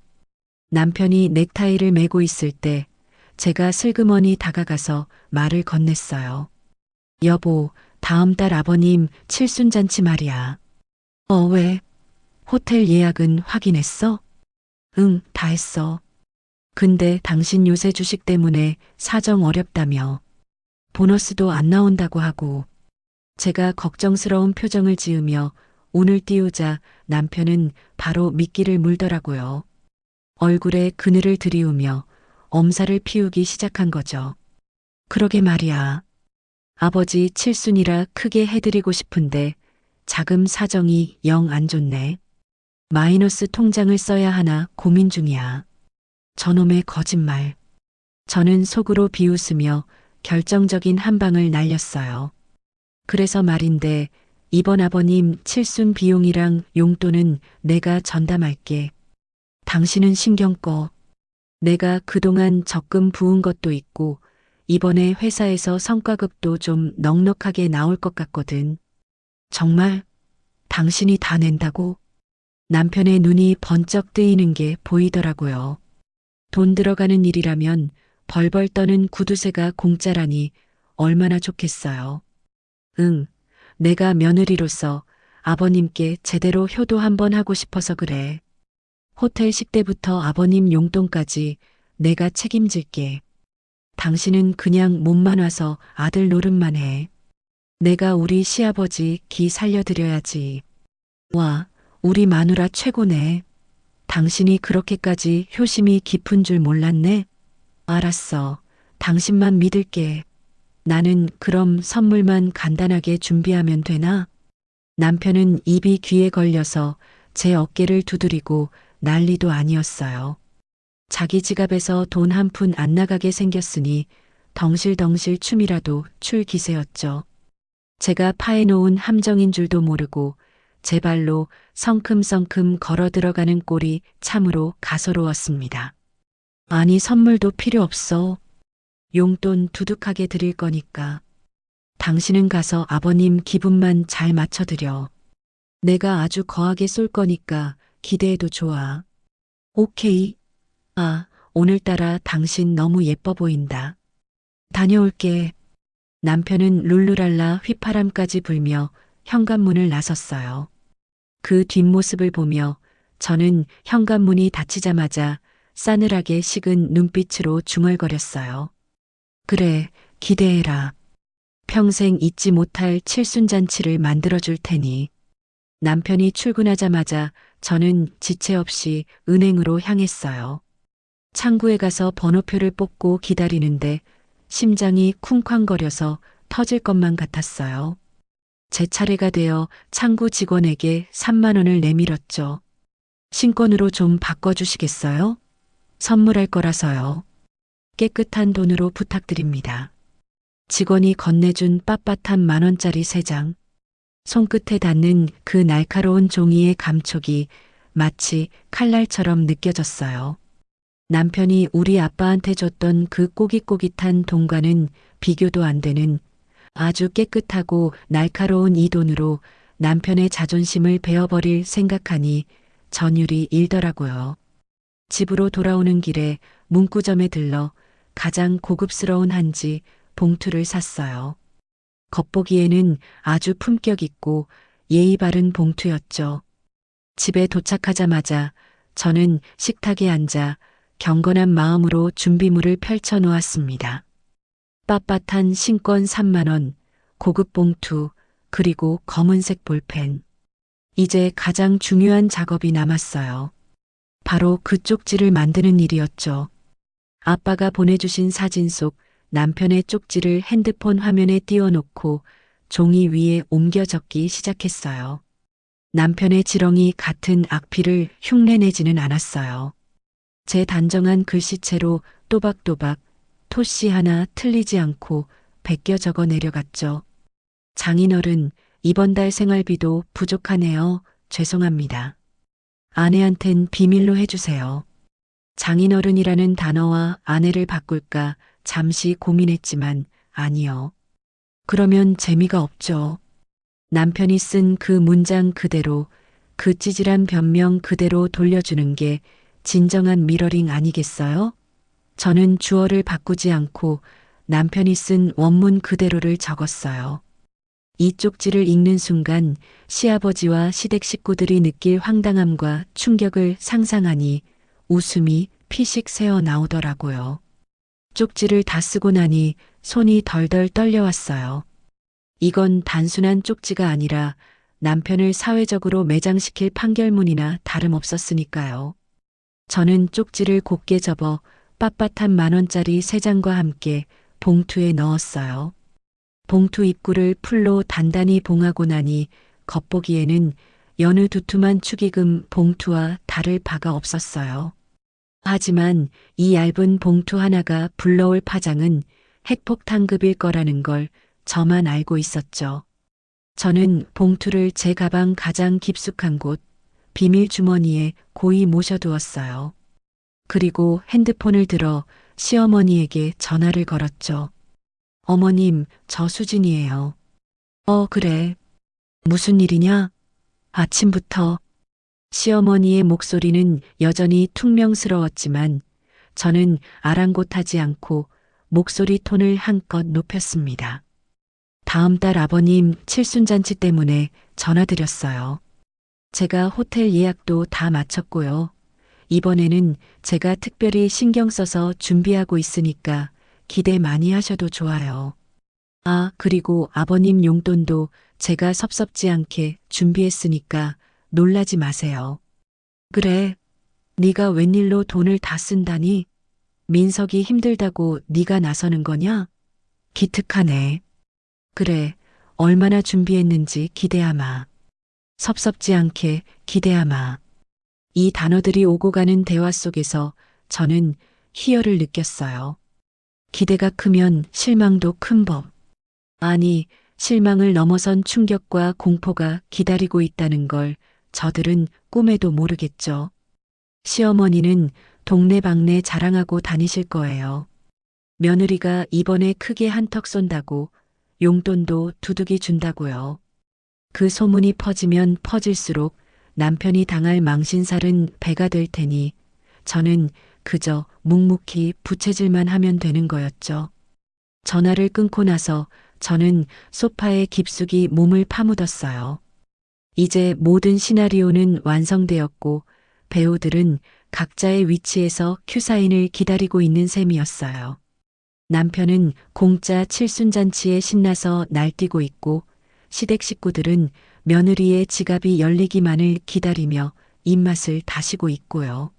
[SPEAKER 1] 남편이 넥타이를 매고 있을 때 제가 슬그머니 다가가서 말을 건넸어요. 여보, 다음 달 아버님 칠순잔치 말이야. 왜? 호텔 예약은 확인했어? 응, 다 했어. 근데 당신 요새 주식 때문에 사정 어렵다며. 보너스도 안 나온다고 하고. 제가 걱정스러운 표정을 지으며 운을 띄우자 남편은 바로 미끼를 물더라고요. 얼굴에 그늘을 들이우며 엄살을 피우기 시작한 거죠. 그러게 말이야. 아버지 칠순이라 크게 해드리고 싶은데 자금 사정이 영 안 좋네. 마이너스 통장을 써야 하나 고민 중이야. 저놈의 거짓말. 저는 속으로 비웃으며 결정적인 한 방을 날렸어요. 그래서 말인데 이번 아버님 칠순 비용이랑 용돈은 내가 전담할게. 당신은 신경 꺼. 내가 그동안 적금 부은 것도 있고 이번에 회사에서 성과급도 좀 넉넉하게 나올 것 같거든. 정말 당신이 다 낸다고? 남편의 눈이 번쩍 뜨이는 게 보이더라고요. 돈 들어가는 일이라면 벌벌 떠는 구두쇠가 공짜라니 얼마나 좋겠어요. 응, 내가 며느리로서 아버님께 제대로 효도 한번 하고 싶어서 그래. 호텔 식대부터 아버님 용돈까지 내가 책임질게. 당신은 그냥 몸만 와서 아들 노릇만 해. 내가 우리 시아버지 기 살려드려야지. 와, 우리 마누라 최고네. 당신이 그렇게까지 효심이 깊은 줄 몰랐네. 알았어. 당신만 믿을게. 나는 그럼 선물만 간단하게 준비하면 되나? 남편은 입이 귀에 걸려서 제 어깨를 두드리고 난리도 아니었어요. 자기 지갑에서 돈 한 푼 안 나가게 생겼으니 덩실덩실 춤이라도 출 기세였죠. 제가 파해놓은 함정인 줄도 모르고 제 발로 성큼성큼 걸어 들어가는 꼴이 참으로 가소로웠습니다. 아니 선물도 필요 없어. 용돈 두둑하게 드릴 거니까. 당신은 가서 아버님 기분만 잘 맞춰드려. 내가 아주 거하게 쏠 거니까 기대해도 좋아. 오케이. 아, 오늘따라 당신 너무 예뻐 보인다. 다녀올게. 남편은 룰루랄라 휘파람까지 불며 현관문을 나섰어요. 그 뒷모습을 보며 저는 현관문이 닫히자마자 싸늘하게 식은 눈빛으로 중얼거렸어요. 그래, 기대해라. 평생 잊지 못할 칠순잔치를 만들어줄 테니. 남편이 출근하자마자 저는 지체 없이 은행으로 향했어요. 창구에 가서 번호표를 뽑고 기다리는데 심장이 쿵쾅거려서 터질 것만 같았어요. 제 차례가 되어 창구 직원에게 3만 원을 내밀었죠. 신권으로 좀 바꿔주시겠어요? 선물할 거라서요. 깨끗한 돈으로 부탁드립니다. 직원이 건네준 빳빳한 10,000원짜리 3장. 손끝에 닿는 그 날카로운 종이의 감촉이 마치 칼날처럼 느껴졌어요. 남편이 우리 아빠한테 줬던 그 꼬깃꼬깃한 돈과는 비교도 안 되는 아주 깨끗하고 날카로운 이 돈으로 남편의 자존심을 베어버릴 생각하니 전율이 일더라고요. 집으로 돌아오는 길에 문구점에 들러 가장 고급스러운 한지 봉투를 샀어요. 겉보기에는 아주 품격 있고 예의 바른 봉투였죠. 집에 도착하자마자 저는 식탁에 앉아 경건한 마음으로 준비물을 펼쳐 놓았습니다. 빳빳한 신권 3만 원, 고급 봉투, 그리고 검은색 볼펜. 이제 가장 중요한 작업이 남았어요. 바로 그 쪽지를 만드는 일이었죠. 아빠가 보내주신 사진 속 남편의 쪽지를 핸드폰 화면에 띄워놓고 종이 위에 옮겨 적기 시작했어요. 남편의 지렁이 같은 악필을 흉내내지는 않았어요. 제 단정한 글씨체로 또박또박 토씨 하나 틀리지 않고 베껴 적어 내려갔죠. 장인어른, 이번 달 생활비도 부족하네요. 죄송합니다. 아내한텐 비밀로 해주세요. 장인어른이라는 단어와 아내를 바꿀까 잠시 고민했지만 아니요. 그러면 재미가 없죠. 남편이 쓴 그 문장 그대로, 그 찌질한 변명 그대로 돌려주는 게 진정한 미러링 아니겠어요? 저는 주어를 바꾸지 않고 남편이 쓴 원문 그대로를 적었어요. 이 쪽지를 읽는 순간 시아버지와 시댁 식구들이 느낄 황당함과 충격을 상상하니 웃음이 피식 새어 나오더라고요. 쪽지를 다 쓰고 나니 손이 덜덜 떨려왔어요. 이건 단순한 쪽지가 아니라 남편을 사회적으로 매장시킬 판결문이나 다름없었으니까요. 저는 쪽지를 곱게 접어 빳빳한 10,000원짜리 3장과 함께 봉투에 넣었어요. 봉투 입구를 풀로 단단히 봉하고 나니 겉보기에는 여느 두툼한 축의금 봉투와 다를 바가 없었어요. 하지만 이 얇은 봉투 하나가 불러올 파장은 핵폭탄급일 거라는 걸 저만 알고 있었죠. 저는 봉투를 제 가방 가장 깊숙한 곳, 비밀 주머니에 고이 모셔두었어요. 그리고 핸드폰을 들어 시어머니에게 전화를 걸었죠. 어머님, 저 수진이에요. 그래. 무슨 일이냐? 아침부터. 시어머니의 목소리는 여전히 퉁명스러웠지만 저는 아랑곳하지 않고 목소리 톤을 한껏 높였습니다. 다음 달 아버님 칠순잔치 때문에 전화드렸어요. 제가 호텔 예약도 다 마쳤고요. 이번에는 제가 특별히 신경 써서 준비하고 있으니까 기대 많이 하셔도 좋아요. 그리고 아버님 용돈도 제가 섭섭지 않게 준비했으니까 놀라지 마세요. 그래, 네가 웬일로 돈을 다 쓴다니? 민석이 힘들다고 네가 나서는 거냐? 기특하네. 그래, 얼마나 준비했는지 기대하마. 섭섭지 않게 기대하마. 이 단어들이 오고 가는 대화 속에서 저는 희열을 느꼈어요. 기대가 크면 실망도 큰 법. 아니, 실망을 넘어선 충격과 공포가 기다리고 있다는 걸 저들은 꿈에도 모르겠죠. 시어머니는 동네방네 자랑하고 다니실 거예요. 며느리가 이번에 크게 한턱 쏜다고 용돈도 두둑이 준다고요. 그 소문이 퍼지면 퍼질수록 남편이 당할 망신살은 배가 될 테니 저는 그저 묵묵히 부채질만 하면 되는 거였죠. 전화를 끊고 나서 저는 소파에 깊숙이 몸을 파묻었어요. 이제 모든 시나리오는 완성되었고 배우들은 각자의 위치에서 큐사인을 기다리고 있는 셈이었어요. 남편은 공짜 칠순잔치에 신나서 날뛰고 있고 시댁 식구들은 며느리의 지갑이 열리기만을 기다리며 입맛을 다시고 있고요.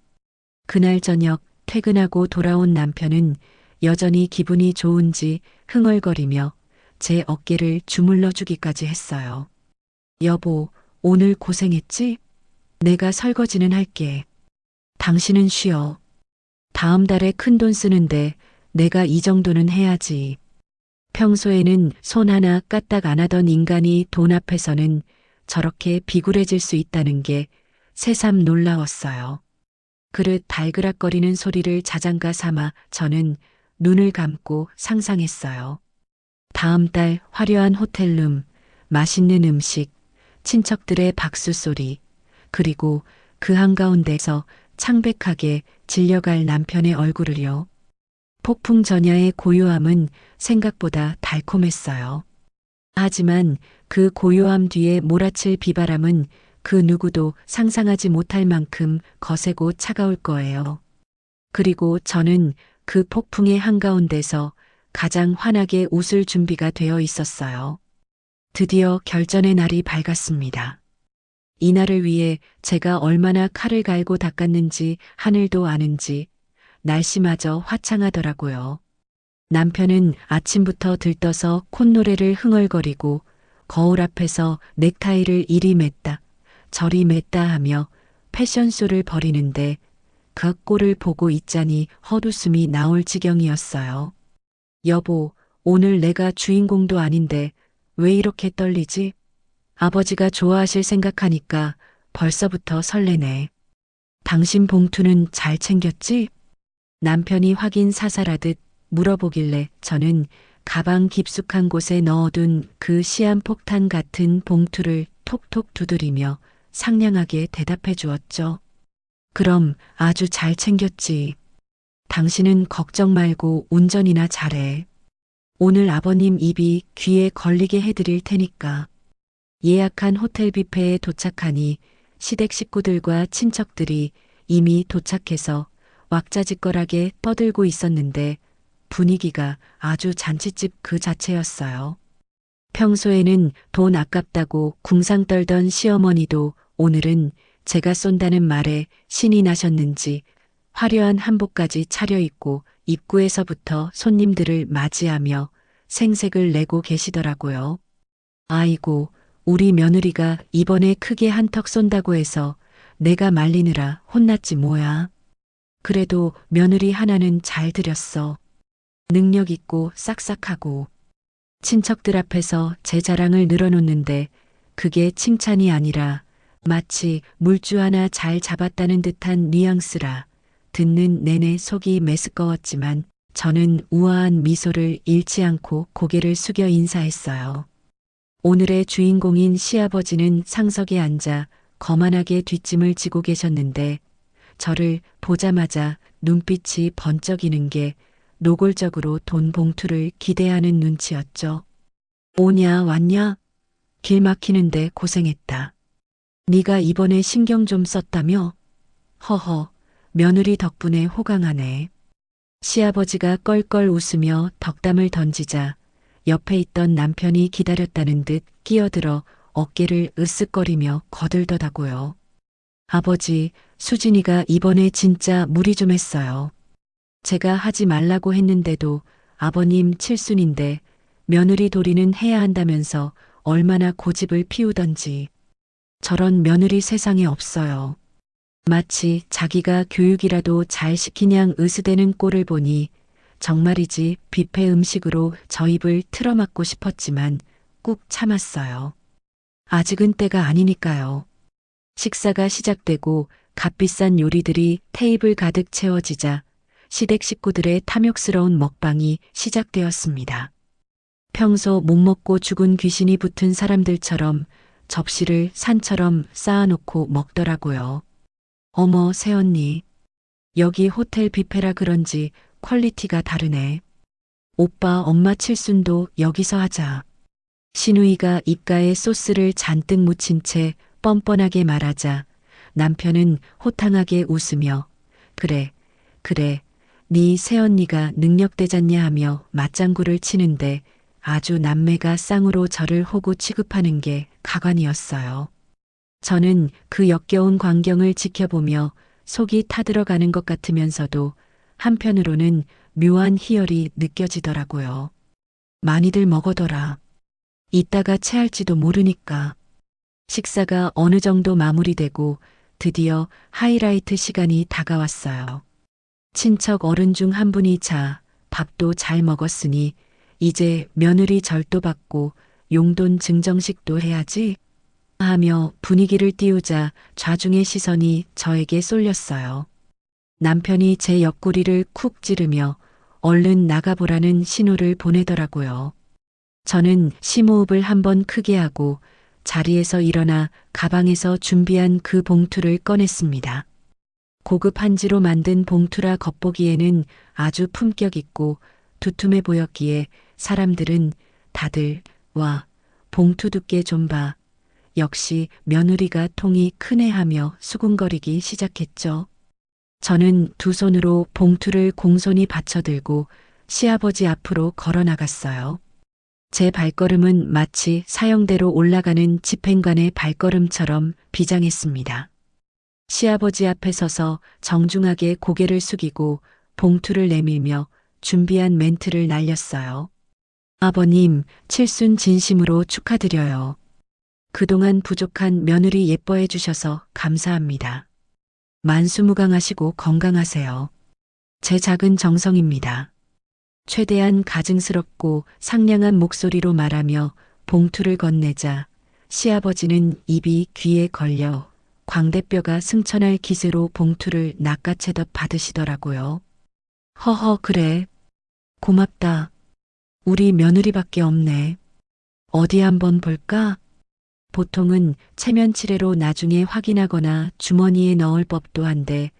[SPEAKER 1] 그날 저녁 퇴근하고 돌아온 남편은 여전히 기분이 좋은지 흥얼거리며 제 어깨를 주물러 주기까지 했어요. 여보, 오늘 고생했지? 내가 설거지는 할게. 당신은 쉬어. 다음 달에 큰돈 쓰는데 내가 이 정도는 해야지. 평소에는 손 하나 까딱 안 하던 인간이 돈 앞에서는 저렇게 비굴해질 수 있다는 게 새삼 놀라웠어요. 그릇 달그락거리는 소리를 자장가 삼아 저는 눈을 감고 상상했어요. 다음 달 화려한 호텔룸, 맛있는 음식, 친척들의 박수 소리, 그리고 그 한가운데서 창백하게 질려갈 남편의 얼굴을요. 폭풍 전야의 고요함은 생각보다 달콤했어요. 하지만 그 고요함 뒤에 몰아칠 비바람은 그 누구도 상상하지 못할 만큼 거세고 차가울 거예요. 그리고 저는 그 폭풍의 한가운데서 가장 환하게 웃을 준비가 되어 있었어요. 드디어 결전의 날이 밝았습니다. 이 날을 위해 제가 얼마나 칼을 갈고 닦았는지 하늘도 아는지 날씨마저 화창하더라고요. 남편은 아침부터 들떠서 콧노래를 흥얼거리고 거울 앞에서 넥타이를 이리 맸다 저리 맸다 하며 패션쇼를 벌이는데 그 꼴을 보고 있자니 헛웃음이 나올 지경이었어요. 여보, 오늘 내가 주인공도 아닌데 왜 이렇게 떨리지? 아버지가 좋아하실 생각하니까 벌써부터 설레네. 당신 봉투는 잘 챙겼지? 남편이 확인 사살하듯 물어보길래 저는 가방 깊숙한 곳에 넣어둔 그 시한폭탄 같은 봉투를 톡톡 두드리며 상냥하게 대답해 주었죠. 그럼 아주 잘 챙겼지. 당신은 걱정 말고 운전이나 잘해. 오늘 아버님 입이 귀에 걸리게 해드릴 테니까. 예약한 호텔 뷔페에 도착하니 시댁 식구들과 친척들이 이미 도착해서 왁자지껄하게 떠들고 있었는데 분위기가 아주 잔칫집 그 자체였어요. 평소에는 돈 아깝다고 궁상 떨던 시어머니도 오늘은 제가 쏜다는 말에 신이 나셨는지 화려한 한복까지 차려입고 입구에서부터 손님들을 맞이하며 생색을 내고 계시더라고요. 아이고, 우리 며느리가 이번에 크게 한턱 쏜다고 해서 내가 말리느라 혼났지 뭐야. 그래도 며느리 하나는 잘 들였어. 능력 있고 싹싹하고. 친척들 앞에서 제 자랑을 늘어놓는데 그게 칭찬이 아니라 마치 물주 하나 잘 잡았다는 듯한 뉘앙스라 듣는 내내 속이 메스꺼웠지만 저는 우아한 미소를 잃지 않고 고개를 숙여 인사했어요. 오늘의 주인공인 시아버지는 상석에 앉아 거만하게 뒷짐을 지고 계셨는데 저를 보자마자 눈빛이 번쩍이는 게 노골적으로 돈 봉투를 기대하는 눈치였죠. 오냐 왔냐? 길 막히는데 고생했다. 네가 이번에 신경 좀 썼다며? 허허, 며느리 덕분에 호강하네. 시아버지가 껄껄 웃으며 덕담을 던지자 옆에 있던 남편이 기다렸다는 듯 끼어들어 어깨를 으쓱거리며 거들더라고요. 아버지, 수진이가 이번에 진짜 무리 좀 했어요. 제가 하지 말라고 했는데도 아버님 칠순인데 며느리 도리는 해야 한다면서 얼마나 고집을 피우던지. 저런 며느리 세상에 없어요. 마치 자기가 교육이라도 잘 시키냥 으스대는 꼴을 보니 정말이지 뷔페 음식으로 저 입을 틀어막고 싶었지만 꾹 참았어요. 아직은 때가 아니니까요. 식사가 시작되고 값비싼 요리들이 테이블 가득 채워지자 시댁 식구들의 탐욕스러운 먹방이 시작되었습니다. 평소 못 먹고 죽은 귀신이 붙은 사람들처럼 접시를 산처럼 쌓아놓고 먹더라고요. 어머, 새언니. 여기 호텔 뷔페라 그런지 퀄리티가 다르네. 오빠 엄마 칠순도 여기서 하자. 신우이가 입가에 소스를 잔뜩 묻힌 채 뻔뻔하게 말하자 남편은 호탕하게 웃으며 그래, 네 새언니가 능력되잖냐 하며 맞장구를 치는데 아주 남매가 쌍으로 저를 호구 취급하는 게 가관이었어요. 저는 그 역겨운 광경을 지켜보며 속이 타들어가는 것 같으면서도 한편으로는 묘한 희열이 느껴지더라고요. 많이들 먹어둬라. 이따가 체할지도 모르니까. 식사가 어느 정도 마무리되고 드디어 하이라이트 시간이 다가왔어요. 친척 어른 중 한 분이 자, 밥도 잘 먹었으니 이제 며느리 절도 받고 용돈 증정식도 해야지 하며 분위기를 띄우자 좌중의 시선이 저에게 쏠렸어요. 남편이 제 옆구리를 쿡 찌르며 얼른 나가보라는 신호를 보내더라고요. 저는 심호흡을 한번 크게 하고 자리에서 일어나 가방에서 준비한 그 봉투를 꺼냈습니다. 고급 한지로 만든 봉투라 겉보기에는 아주 품격 있고 두툼해 보였기에 사람들은 다들 와, 봉투 두께 좀 봐. 역시 며느리가 통이 크네 하며 수군거리기 시작했죠. 저는 두 손으로 봉투를 공손히 받쳐들고 시아버지 앞으로 걸어 나갔어요. 제 발걸음은 마치 사형대로 올라가는 집행관의 발걸음처럼 비장했습니다. 시아버지 앞에 서서 정중하게 고개를 숙이고 봉투를 내밀며 준비한 멘트를 날렸어요. 아버님, 칠순 진심으로 축하드려요. 그동안 부족한 며느리 예뻐해 주셔서 감사합니다. 만수무강하시고 건강하세요. 제 작은 정성입니다. 최대한 가증스럽고 상냥한 목소리로 말하며 봉투를 건네자 시아버지는 입이 귀에 걸려 광대뼈가 승천할 기세로 봉투를 낚아채듯 받으시더라고요. 허허, 그래. 고맙다. 우리 며느리밖에 없네. 어디 한번 볼까? 보통은 체면치레로 나중에 확인하거나 주머니에 넣을 법도 한데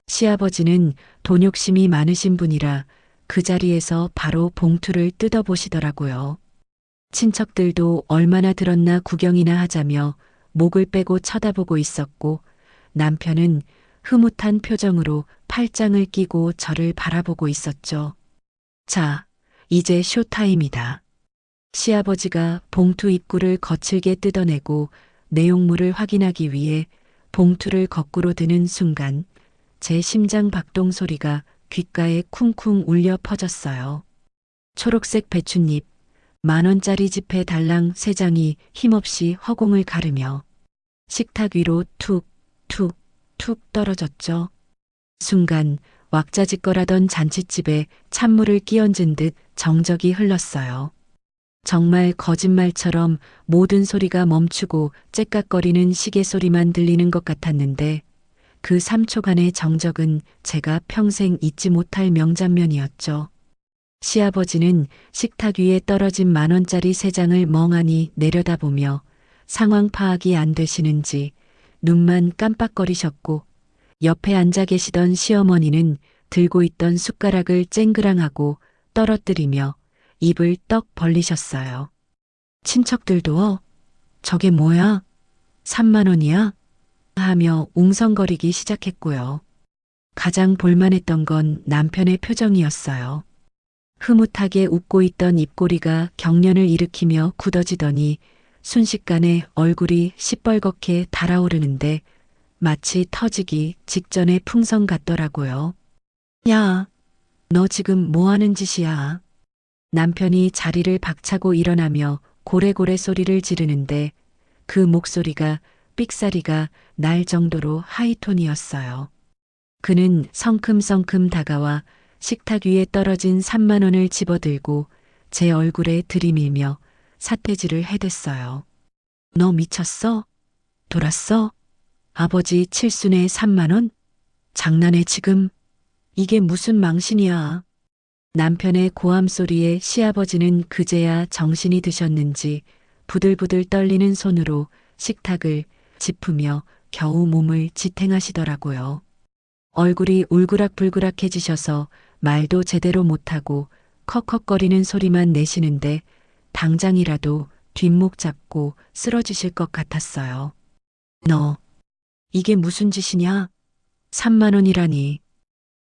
[SPEAKER 1] 시아버지는 돈 욕심이 많으신 분이라 그 자리에서 바로 봉투를 뜯어보시더라고요. 친척들도 얼마나 들었나 구경이나 하자며 목을 빼고 쳐다보고 있었고 남편은 흐뭇한 표정으로 팔짱을 끼고 저를 바라보고 있었죠. 자, 이제 쇼타임이다. 시아버지가 봉투 입구를 거칠게 뜯어내고 내용물을 확인하기 위해 봉투를 거꾸로 드는 순간 제 심장 박동 소리가 귓가에 쿵쿵 울려 퍼졌어요. 초록색 배춧잎, 10,000원짜리 지폐 달랑 3장이 힘없이 허공을 가르며 식탁 위로 툭, 툭, 툭 떨어졌죠. 순간 왁자지껄하던 잔칫집에 찬물을 끼얹은 듯 정적이 흘렀어요. 정말 거짓말처럼 모든 소리가 멈추고 째깍거리는 시계 소리만 들리는 것 같았는데 그 3초간의 정적은 제가 평생 잊지 못할 명장면이었죠. 시아버지는 식탁 위에 떨어진 10,000원짜리 3장을 멍하니 내려다보며 상황 파악이 안 되시는지 눈만 깜빡거리셨고 옆에 앉아 계시던 시어머니는 들고 있던 숟가락을 쨍그랑하고 떨어뜨리며 입을 떡 벌리셨어요. 친척들도 저게 뭐야? 30,000원이야? 하며 웅성거리기 시작했고요. 가장 볼만했던 건 남편의 표정이었어요. 흐뭇하게 웃고 있던 입꼬리가 경련을 일으키며 굳어지더니 순식간에 얼굴이 시뻘겋게 달아오르는데 마치 터지기 직전의 풍선 같더라고요. 야, 너 지금 뭐 하는 짓이야? 남편이 자리를 박차고 일어나며 고래고래 소리를 지르는데 그 목소리가 삑사리가 날 정도로 하이톤이었어요. 그는 성큼성큼 다가와 식탁 위에 떨어진 30,000원을 집어들고 제 얼굴에 들이밀며 삿대질을 해댔어요. 너 미쳤어? 돌았어? 아버지 칠순에 30,000원? 장난해 지금? 이게 무슨 망신이야? 남편의 고함 소리에 시아버지는 그제야 정신이 드셨는지 부들부들 떨리는 손으로 식탁을 짚으며 겨우 몸을 지탱하시더라고요. 얼굴이 울그락불그락해지셔서 말도 제대로 못하고 컥컥거리는 소리만 내시는데 당장이라도 뒷목 잡고 쓰러지실 것 같았어요. 너, 이게 무슨 짓이냐? 30,000원이라니.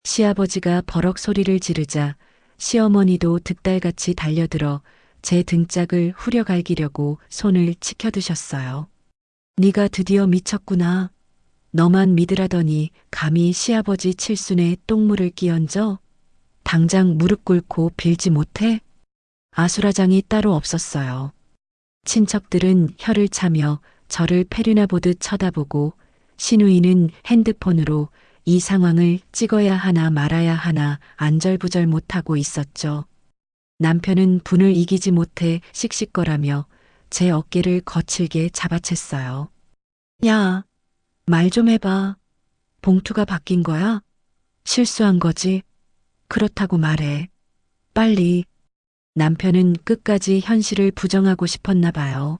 [SPEAKER 1] 시아버지가 버럭 소리를 지르자 시어머니도 득달같이 달려들어 제 등짝을 후려갈기려고 손을 치켜드셨어요. 네가 드디어 미쳤구나. 너만 믿으라더니 감히 시아버지 칠순에 똥물을 끼얹어? 당장 무릎 꿇고 빌지 못해? 아수라장이 따로 없었어요. 친척들은 혀를 차며 저를 페류나 보듯 쳐다보고 시누이는 핸드폰으로 이 상황을 찍어야 하나 말아야 하나 안절부절 못하고 있었죠. 남편은 분을 이기지 못해 씩씩거라며 제 어깨를 거칠게 잡아챘어요. 야, 말 좀 해봐. 봉투가 바뀐 거야? 실수한 거지? 그렇다고 말해. 빨리. 남편은 끝까지 현실을 부정하고 싶었나 봐요.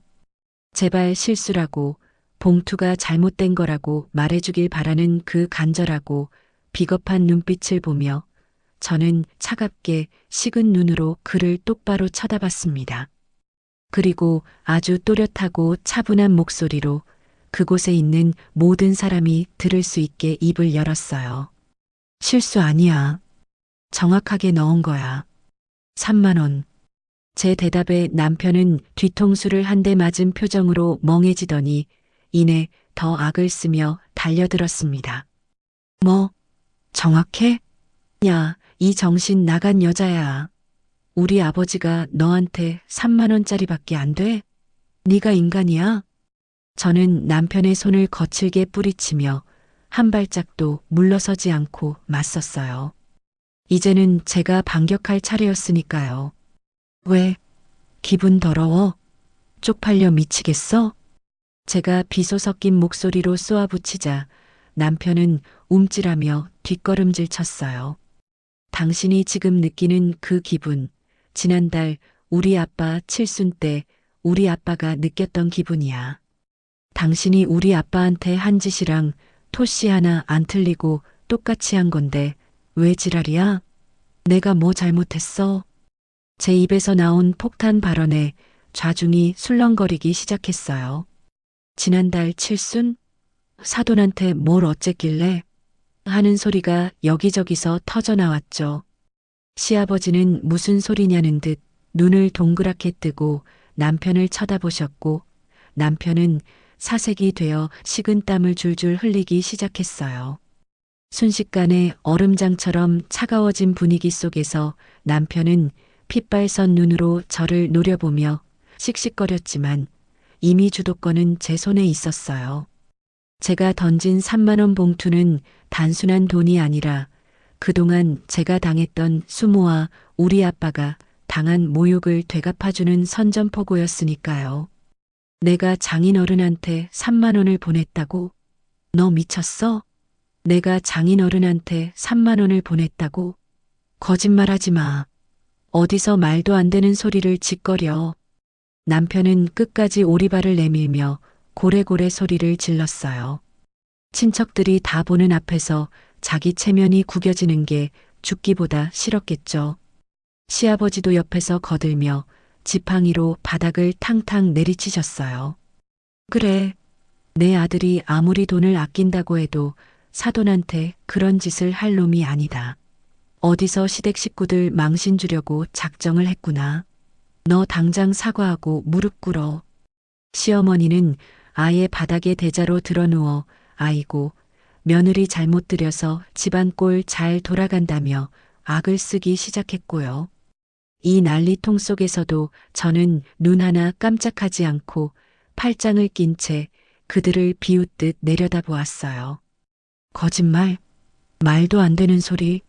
[SPEAKER 1] 제발 실수라고 봉투가 잘못된 거라고 말해주길 바라는 그 간절하고 비겁한 눈빛을 보며 저는 차갑게 식은 눈으로 그를 똑바로 쳐다봤습니다. 그리고 아주 또렷하고 차분한 목소리로 그곳에 있는 모든 사람이 들을 수 있게 입을 열었어요. 실수 아니야. 정확하게 넣은 거야. 30,000원. 제 대답에 남편은 뒤통수를 한 대 맞은 표정으로 멍해지더니 이내 더 악을 쓰며 달려들었습니다. 뭐, 정확해? 야, 이 정신 나간 여자야. 우리 아버지가 너한테 3만 원짜리밖에 안 돼? 네가 인간이야? 저는 남편의 손을 거칠게 뿌리치며 한 발짝도 물러서지 않고 맞섰어요. 이제는 제가 반격할 차례였으니까요. 왜? 기분 더러워? 쪽팔려 미치겠어? 제가 비소 섞인 목소리로 쏘아붙이자 남편은 움찔하며 뒷걸음질 쳤어요. 당신이 지금 느끼는 그 기분, 지난달 우리 아빠 칠순 때 우리 아빠가 느꼈던 기분이야. 당신이 우리 아빠한테 한 짓이랑 토씨 하나 안 틀리고 똑같이 한 건데 왜 지랄이야? 내가 뭐 잘못했어? 제 입에서 나온 폭탄 발언에 좌중이 술렁거리기 시작했어요. 지난달 칠순? 사돈한테 뭘 어쨌길래? 하는 소리가 여기저기서 터져 나왔죠. 시아버지는 무슨 소리냐는 듯 눈을 동그랗게 뜨고 남편을 쳐다보셨고 남편은 사색이 되어 식은땀을 줄줄 흘리기 시작했어요. 순식간에 얼음장처럼 차가워진 분위기 속에서 남편은 핏발선 눈으로 저를 노려보며 씩씩거렸지만 이미 주도권은 제 손에 있었어요. 제가 던진 3만 원 봉투는 단순한 돈이 아니라 그동안 제가 당했던 수모와 우리 아빠가 당한 모욕을 되갚아주는 선전포고였으니까요. 내가 장인어른한테 3만 원을 보냈다고? 너 미쳤어? 내가 장인어른한테 3만 원을 보냈다고? 거짓말하지 마. 어디서 말도 안 되는 소리를 짓거려. 남편은 끝까지 오리발을 내밀며 고래고래 소리를 질렀어요. 친척들이 다 보는 앞에서 자기 체면이 구겨지는 게 죽기보다 싫었겠죠. 시아버지도 옆에서 거들며 지팡이로 바닥을 탕탕 내리치셨어요. 그래, 내 아들이 아무리 돈을 아낀다고 해도 사돈한테 그런 짓을 할 놈이 아니다. 어디서 시댁 식구들 망신 주려고 작정을 했구나. 너 당장 사과하고 무릎 꿇어. 시어머니는 아예 바닥에 대자로 드러누워 아이고 며느리 잘못 들여서 집안 꼴 잘 돌아간다며 악을 쓰기 시작했고요. 이 난리통 속에서도 저는 눈 하나 깜짝하지 않고 팔짱을 낀 채 그들을 비웃듯 내려다보았어요. 거짓말, 말도 안 되는 소리.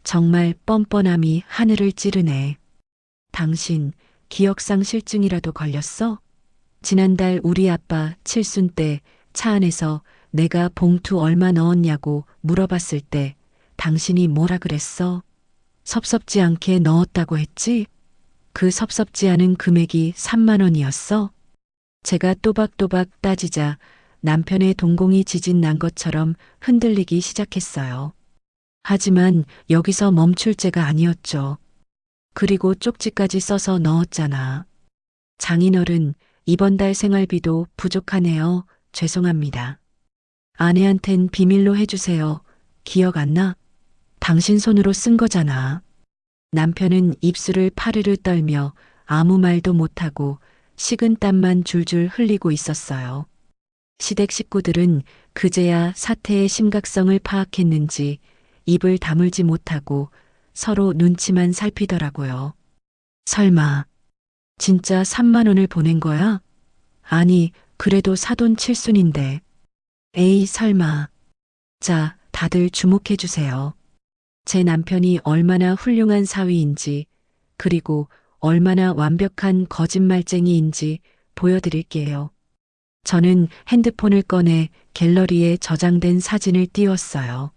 [SPEAKER 1] 정말 뻔뻔함이 하늘을 찌르네. 당신 기억상실증이라도 걸렸어? 지난달 우리 아빠 칠순 때 차 안에서 내가 봉투 얼마 넣었냐고 물어봤을 때 당신이 뭐라 그랬어? 섭섭지 않게 넣었다고 했지? 그 섭섭지 않은 금액이 3만 원이었어? 제가 또박또박 따지자 남편의 동공이 지진 난 것처럼 흔들리기 시작했어요. 하지만 여기서 멈출 죄가 아니었죠. 그리고 쪽지까지 써서 넣었잖아. 장인어른, 이번 달 생활비도 부족하네요. 죄송합니다. 아내한텐 비밀로 해주세요. 기억 안 나? 당신 손으로 쓴 거잖아. 남편은 입술을 파르르 떨며 아무 말도 못하고 식은땀만 줄줄 흘리고 있었어요. 시댁 식구들은 그제야 사태의 심각성을 파악했는지 입을 다물지 못하고 서로 눈치만 살피더라고요. 설마 진짜 3만 원을 보낸 거야? 아니, 그래도 사돈 칠순인데. 에이, 설마. 자, 다들 주목해 주세요. 제 남편이 얼마나 훌륭한 사위인지, 그리고 얼마나 완벽한 거짓말쟁이인지 보여드릴게요. 저는 핸드폰을 꺼내 갤러리에 저장된 사진을 띄웠어요.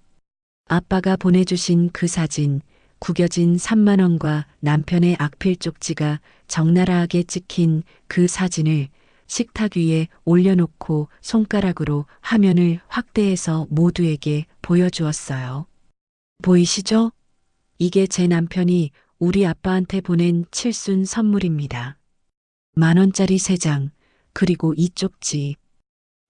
[SPEAKER 1] 아빠가 보내주신 그 사진, 구겨진 3만 원과 남편의 악필 쪽지가 적나라하게 찍힌 그 사진을 식탁 위에 올려놓고 손가락으로 화면을 확대해서 모두에게 보여주었어요. 보이시죠? 이게 제 남편이 우리 아빠한테 보낸 칠순 선물입니다. 10,000원짜리 3장, 그리고 이 쪽지.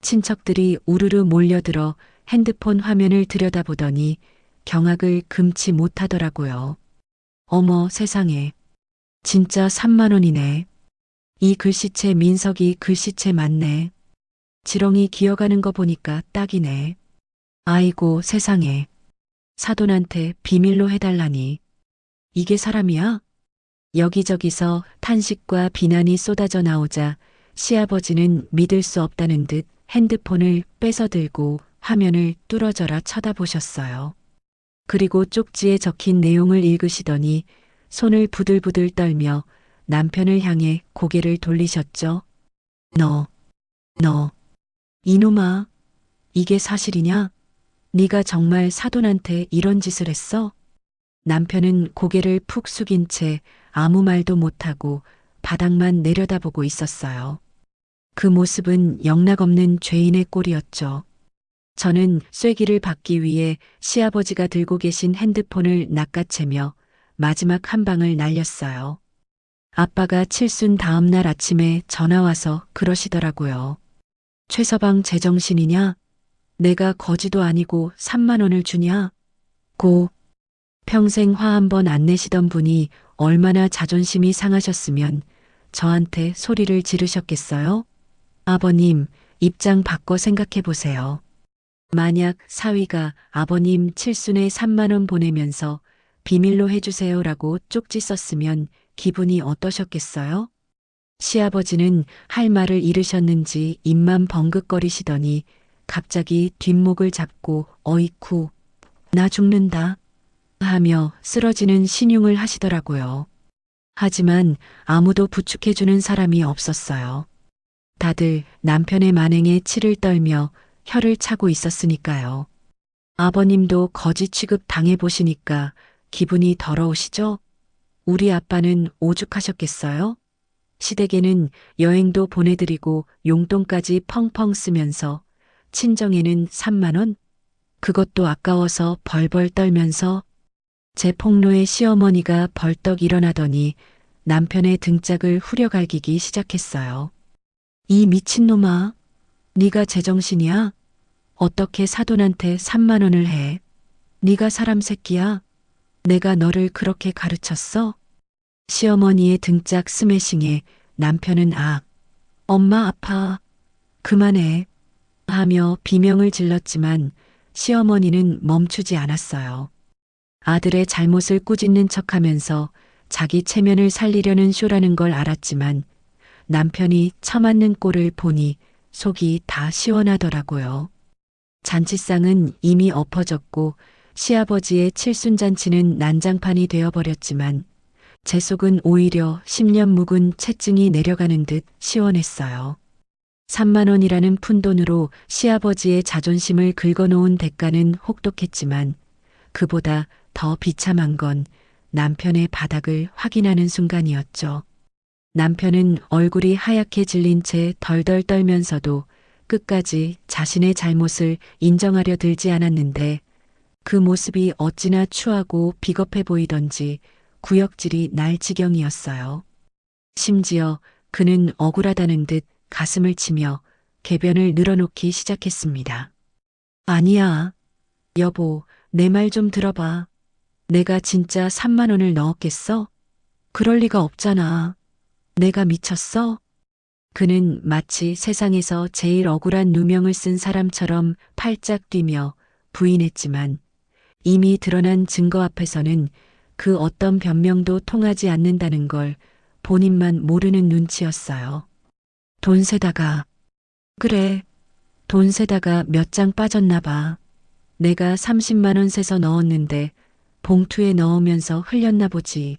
[SPEAKER 1] 친척들이 우르르 몰려들어 핸드폰 화면을 들여다보더니 경악을 금치 못하더라고요. 어머 세상에. 진짜 3만 원이네. 이 글씨체 민석이 글씨체 맞네. 지렁이 기어가는 거 보니까 딱이네. 아이고 세상에. 사돈한테 비밀로 해달라니. 이게 사람이야? 여기저기서 탄식과 비난이 쏟아져 나오자 시아버지는 믿을 수 없다는 듯 핸드폰을 뺏어들고 화면을 뚫어져라 쳐다보셨어요. 그리고 쪽지에 적힌 내용을 읽으시더니 손을 부들부들 떨며 남편을 향해 고개를 돌리셨죠. 너, 이놈아, 이게 사실이냐? 네가 정말 사돈한테 이런 짓을 했어? 남편은 고개를 푹 숙인 채 아무 말도 못하고 바닥만 내려다보고 있었어요. 그 모습은 영락없는 죄인의 꼴이었죠. 저는 쐐기를 받기 위해 시아버지가 들고 계신 핸드폰을 낚아채며 마지막 한 방을 날렸어요. 아빠가 칠순 다음 날 아침에 전화와서 그러시더라고요. 최서방 제정신이냐? 내가 거지도 아니고 3만 원을 주냐? 고, 평생 화 한 번 안 내시던 분이 얼마나 자존심이 상하셨으면 저한테 소리를 지르셨겠어요? 아버님, 입장 바꿔 생각해 보세요. 만약 사위가 아버님 칠순에 3만 원 보내면서 비밀로 해주세요라고 쪽지 썼으면 기분이 어떠셨겠어요? 시아버지는 할 말을 잃으셨는지 입만 벙긋거리시더니 갑자기 뒷목을 잡고 어이쿠, 나 죽는다 하며 쓰러지는 신용을 하시더라고요. 하지만 아무도 부축해주는 사람이 없었어요. 다들 남편의 만행에 치를 떨며 혀를 차고 있었으니까요. 아버님도 거지 취급 당해보시니까 기분이 더러우시죠? 우리 아빠는 오죽하셨겠어요? 시댁에는 여행도 보내드리고 용돈까지 펑펑 쓰면서 친정에는 3만 원? 그것도 아까워서 벌벌 떨면서 제 폭로에 시어머니가 벌떡 일어나더니 남편의 등짝을 후려갈기기 시작했어요. 이 미친놈아, 네가 제정신이야? 어떻게 사돈한테 3만 원을 해? 네가 사람 새끼야? 내가 너를 그렇게 가르쳤어? 시어머니의 등짝 스매싱에 남편은 엄마 아파. 그만해. 하며 비명을 질렀지만 시어머니는 멈추지 않았어요. 아들의 잘못을 꾸짖는 척하면서 자기 체면을 살리려는 쇼라는 걸 알았지만 남편이 처맞는 꼴을 보니 속이 다 시원하더라고요. 잔치상은 이미 엎어졌고 시아버지의 칠순잔치는 난장판이 되어버렸지만 제 속은 오히려 10년 묵은 채증이 내려가는 듯 시원했어요. 3만 원이라는 푼돈으로 시아버지의 자존심을 긁어놓은 대가는 혹독했지만 그보다 더 비참한 건 남편의 바닥을 확인하는 순간이었죠. 남편은 얼굴이 하얗게 질린 채 덜덜 떨면서도 끝까지 자신의 잘못을 인정하려 들지 않았는데 그 모습이 어찌나 추하고 비겁해 보이던지 구역질이 날 지경이었어요. 심지어 그는 억울하다는 듯 가슴을 치며 궤변을 늘어놓기 시작했습니다. 아니야. 여보, 내 말 좀 들어봐. 내가 진짜 3만 원을 넣었겠어? 그럴 리가 없잖아. 내가 미쳤어? 그는 마치 세상에서 제일 억울한 누명을 쓴 사람처럼 팔짝 뛰며 부인했지만 이미 드러난 증거 앞에서는 그 어떤 변명도 통하지 않는다는 걸 본인만 모르는 눈치였어요. 돈 세다가, 그래, 돈 세다가 몇 장 빠졌나 봐. 내가 30만 원 세서 넣었는데 봉투에 넣으면서 흘렸나 보지.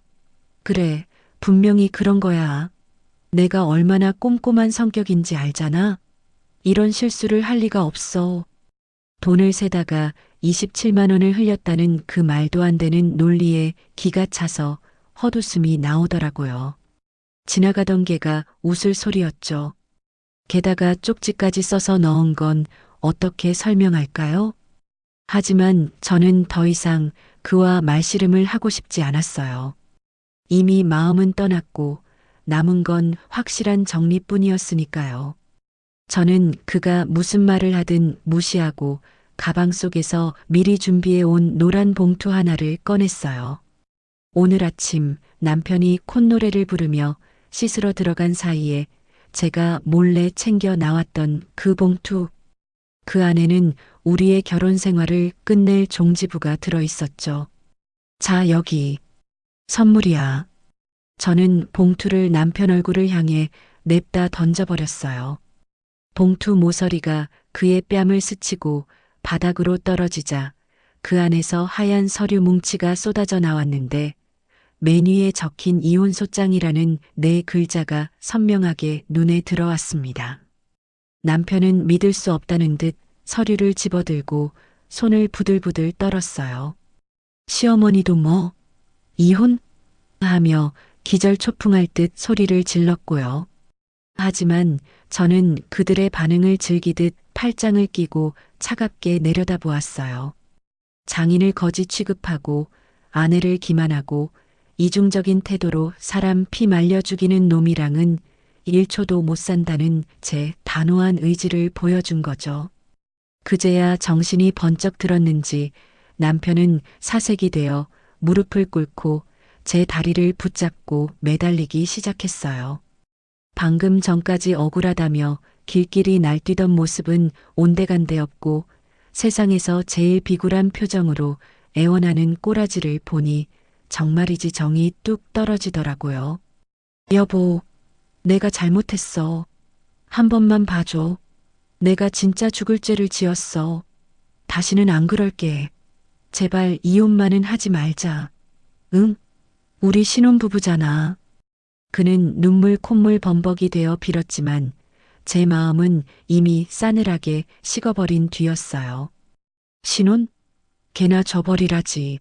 [SPEAKER 1] 그래, 분명히 그런 거야. 내가 얼마나 꼼꼼한 성격인지 알잖아. 이런 실수를 할 리가 없어. 돈을 세다가 27만 원을 흘렸다는 그 말도 안 되는 논리에 기가 차서 헛웃음이 나오더라고요. 지나가던 개가 웃을 소리였죠. 게다가 쪽지까지 써서 넣은 건 어떻게 설명할까요? 하지만 저는 더 이상 그와 말씨름을 하고 싶지 않았어요. 이미 마음은 떠났고 남은 건 확실한 정리뿐이었으니까요. 저는 그가 무슨 말을 하든 무시하고 가방 속에서 미리 준비해 온 노란 봉투 하나를 꺼냈어요. 오늘 아침 남편이 콧노래를 부르며 씻으러 들어간 사이에 제가 몰래 챙겨 나왔던 그 봉투. 그 안에는 우리의 결혼 생활을 끝낼 종지부가 들어 있었죠. 자, 여기. 선물이야. 저는 봉투를 남편 얼굴을 향해 냅다 던져버렸어요. 봉투 모서리가 그의 뺨을 스치고 바닥으로 떨어지자 그 안에서 하얀 서류 뭉치가 쏟아져 나왔는데 맨 위에 적힌 이혼 소장이라는 네 글자가 선명하게 눈에 들어왔습니다. 남편은 믿을 수 없다는 듯 서류를 집어들고 손을 부들부들 떨었어요. 시어머니도 뭐, 이혼? 하며 기절초풍할 듯 소리를 질렀고요. 하지만 저는 그들의 반응을 즐기듯 팔짱을 끼고 차갑게 내려다보았어요. 장인을 거지 취급하고 아내를 기만하고 이중적인 태도로 사람 피 말려 죽이는 놈이랑은 1초도 못 산다는 제 단호한 의지를 보여준 거죠. 그제야 정신이 번쩍 들었는지 남편은 사색이 되어 무릎을 꿇고 제 다리를 붙잡고 매달리기 시작했어요. 방금 전까지 억울하다며 길길이 날뛰던 모습은 온데간데 없고 세상에서 제일 비굴한 표정으로 애원하는 꼬라지를 보니 정말이지 정이 뚝 떨어지더라고요. 여보, 내가 잘못했어. 한 번만 봐줘. 내가 진짜 죽을 죄를 지었어. 다시는 안 그럴게. 제발 이혼만은 하지 말자. 응? 우리 신혼부부잖아. 그는 눈물 콧물 범벅이 되어 빌었지만 제 마음은 이미 싸늘하게 식어버린 뒤였어요. 신혼? 걔나 줘버리라지.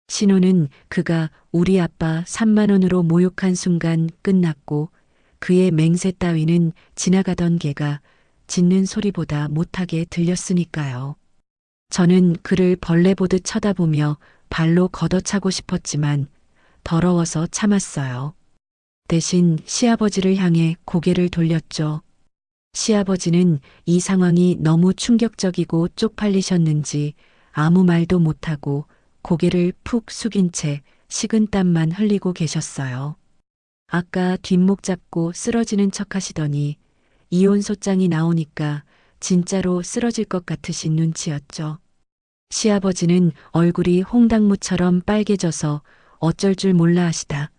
[SPEAKER 1] 신혼은 그가 우리 아빠 3만 원으로 모욕한 순간 끝났고 그의 맹세 따위는 지나가던 개가 짖는 소리보다 못하게 들렸으니까요. 저는 그를 벌레 보듯 쳐다보며 발로 걷어차고 싶었지만 더러워서 참았어요. 대신 시아버지를 향해 고개를 돌렸죠. 시아버지는 이 상황이 너무 충격적이고 쪽팔리셨는지 아무 말도 못하고 고개를 푹 숙인 채 식은땀만 흘리고 계셨어요. 아까 뒷목 잡고 쓰러지는 척 하시더니 이혼 소장이 나오니까 진짜로 쓰러질 것 같으신 눈치였죠. 시아버지는 얼굴이 홍당무처럼 빨개져서 어쩔 줄 몰라 하시다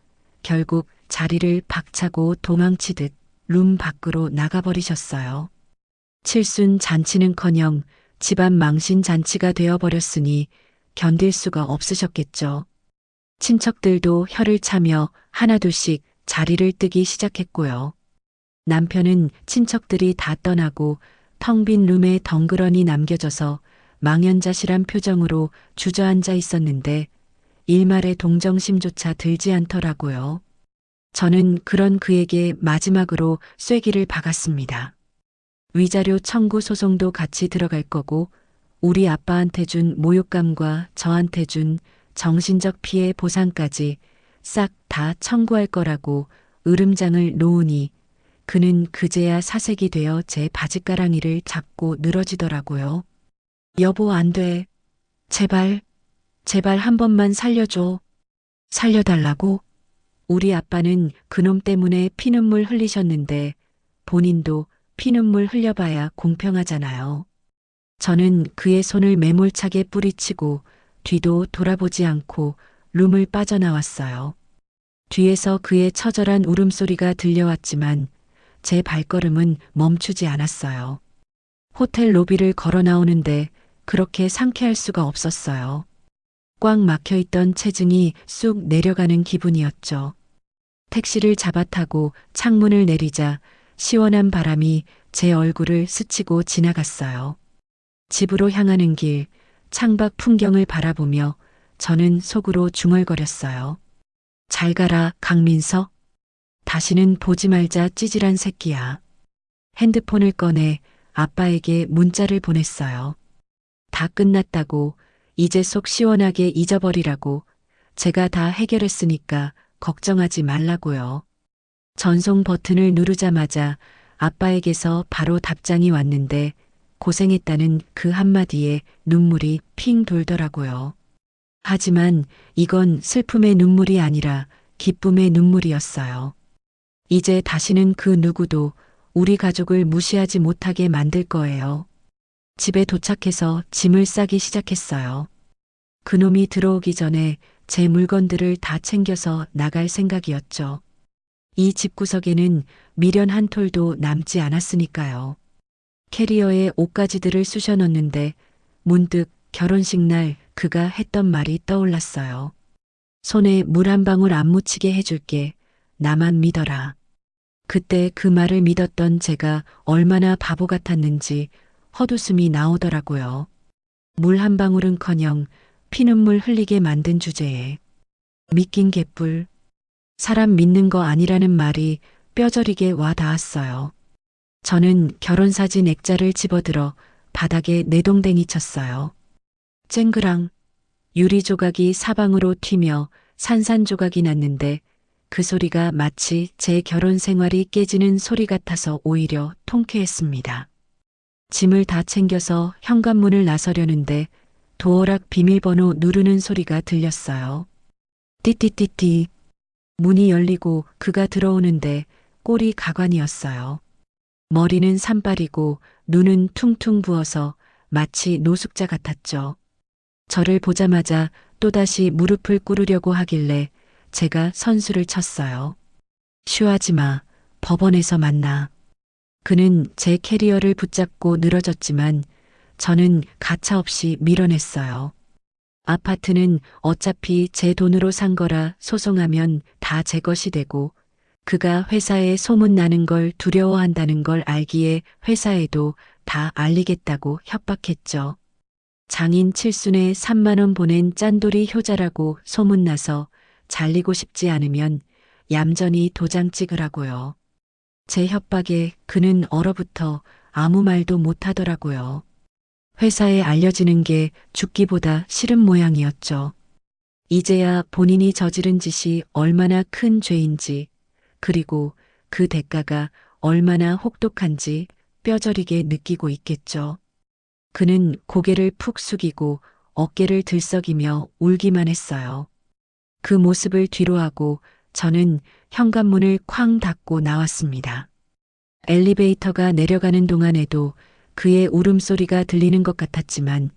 [SPEAKER 1] 결국 자리를 박차고 도망치듯 룸 밖으로 나가버리셨어요. 칠순 잔치는커녕 집안 망신 잔치가 되어버렸으니 견딜 수가 없으셨겠죠. 친척들도 혀를 차며 하나둘씩 자리를 뜨기 시작했고요. 남편은 친척들이 다 떠나고 텅 빈 룸에 덩그러니 남겨져서 망연자실한 표정으로 주저앉아 있었는데 일말의 동정심조차 들지 않더라고요. 저는 그런 그에게 마지막으로 쐐기를 박았습니다. 위자료 청구 소송도 같이 들어갈 거고 우리 아빠한테 준 모욕감과 저한테 준 정신적 피해 보상까지 싹 다 청구할 거라고 으름장을 놓으니 그는 그제야 사색이 되어 제 바짓가랑이를 잡고 늘어지더라고요. 여보, 안 돼. 제발, 제발 한 번만 살려줘. 살려달라고? 우리 아빠는 그놈 때문에 피눈물 흘리셨는데 본인도 피눈물 흘려봐야 공평하잖아요. 저는 그의 손을 매몰차게 뿌리치고 뒤도 돌아보지 않고 룸을 빠져나왔어요. 뒤에서 그의 처절한 울음소리가 들려왔지만 제 발걸음은 멈추지 않았어요. 호텔 로비를 걸어 나오는데 그렇게 상쾌할 수가 없었어요. 꽉 막혀있던 체증이 쑥 내려가는 기분이었죠. 택시를 잡아타고 창문을 내리자 시원한 바람이 제 얼굴을 스치고 지나갔어요. 집으로 향하는 길, 창밖 풍경을 바라보며 저는 속으로 중얼거렸어요. 잘 가라, 강민서. 다시는 보지 말자, 찌질한 새끼야. 핸드폰을 꺼내 아빠에게 문자를 보냈어요. 다 끝났다고, 이제 속 시원하게 잊어버리라고, 제가 다 해결했으니까 걱정하지 말라고요. 전송 버튼을 누르자마자 아빠에게서 바로 답장이 왔는데 고생했다는 그 한마디에 눈물이 핑 돌더라고요. 하지만 이건 슬픔의 눈물이 아니라 기쁨의 눈물이었어요. 이제 다시는 그 누구도 우리 가족을 무시하지 못하게 만들 거예요. 집에 도착해서 짐을 싸기 시작했어요. 그놈이 들어오기 전에 제 물건들을 다 챙겨서 나갈 생각이었죠. 이 집구석에는 미련 한 톨도 남지 않았으니까요. 캐리어에 옷가지들을 쑤셔 넣는데 문득 결혼식 날 그가 했던 말이 떠올랐어요. 손에 물 한 방울 안 묻히게 해줄게. 나만 믿어라. 그때 그 말을 믿었던 제가 얼마나 바보 같았는지 헛웃음이 나오더라고요. 물 한 방울은커녕 피눈물 흘리게 만든 주제에 믿긴 개뿔. 사람 믿는 거 아니라는 말이 뼈저리게 와 닿았어요. 저는 결혼사진 액자를 집어들어 바닥에 내동댕이 쳤어요. 쨍그랑 유리 조각이 사방으로 튀며 산산조각이 났는데 그 소리가 마치 제 결혼 생활이 깨지는 소리 같아서 오히려 통쾌했습니다. 짐을 다 챙겨서 현관문을 나서려는데 도어락 비밀번호 누르는 소리가 들렸어요. 띠띠띠띠. 문이 열리고 그가 들어오는데 꼴이 가관이었어요. 머리는 산발이고 눈은 퉁퉁 부어서 마치 노숙자 같았죠. 저를 보자마자 또다시 무릎을 꿇으려고 하길래 제가 선수를 쳤어요. 쉬하지 마. 법원에서 만나. 그는 제 캐리어를 붙잡고 늘어졌지만 저는 가차없이 밀어냈어요. 아파트는 어차피 제 돈으로 산 거라 소송하면 다 제 것이 되고 그가 회사에 소문나는 걸 두려워한다는 걸 알기에 회사에도 다 알리겠다고 협박했죠. 장인 칠순에 3만 원 보낸 짠돌이 효자라고 소문나서 잘리고 싶지 않으면 얌전히 도장 찍으라고요. 제 협박에 그는 얼어붙어 아무 말도 못하더라고요. 회사에 알려지는 게 죽기보다 싫은 모양이었죠. 이제야 본인이 저지른 짓이 얼마나 큰 죄인지, 그리고 그 대가가 얼마나 혹독한지 뼈저리게 느끼고 있겠죠. 그는 고개를 푹 숙이고 어깨를 들썩이며 울기만 했어요. 그 모습을 뒤로하고 저는 현관문을 쾅 닫고 나왔습니다. 엘리베이터가 내려가는 동안에도 그의 울음소리가 들리는 것 같았지만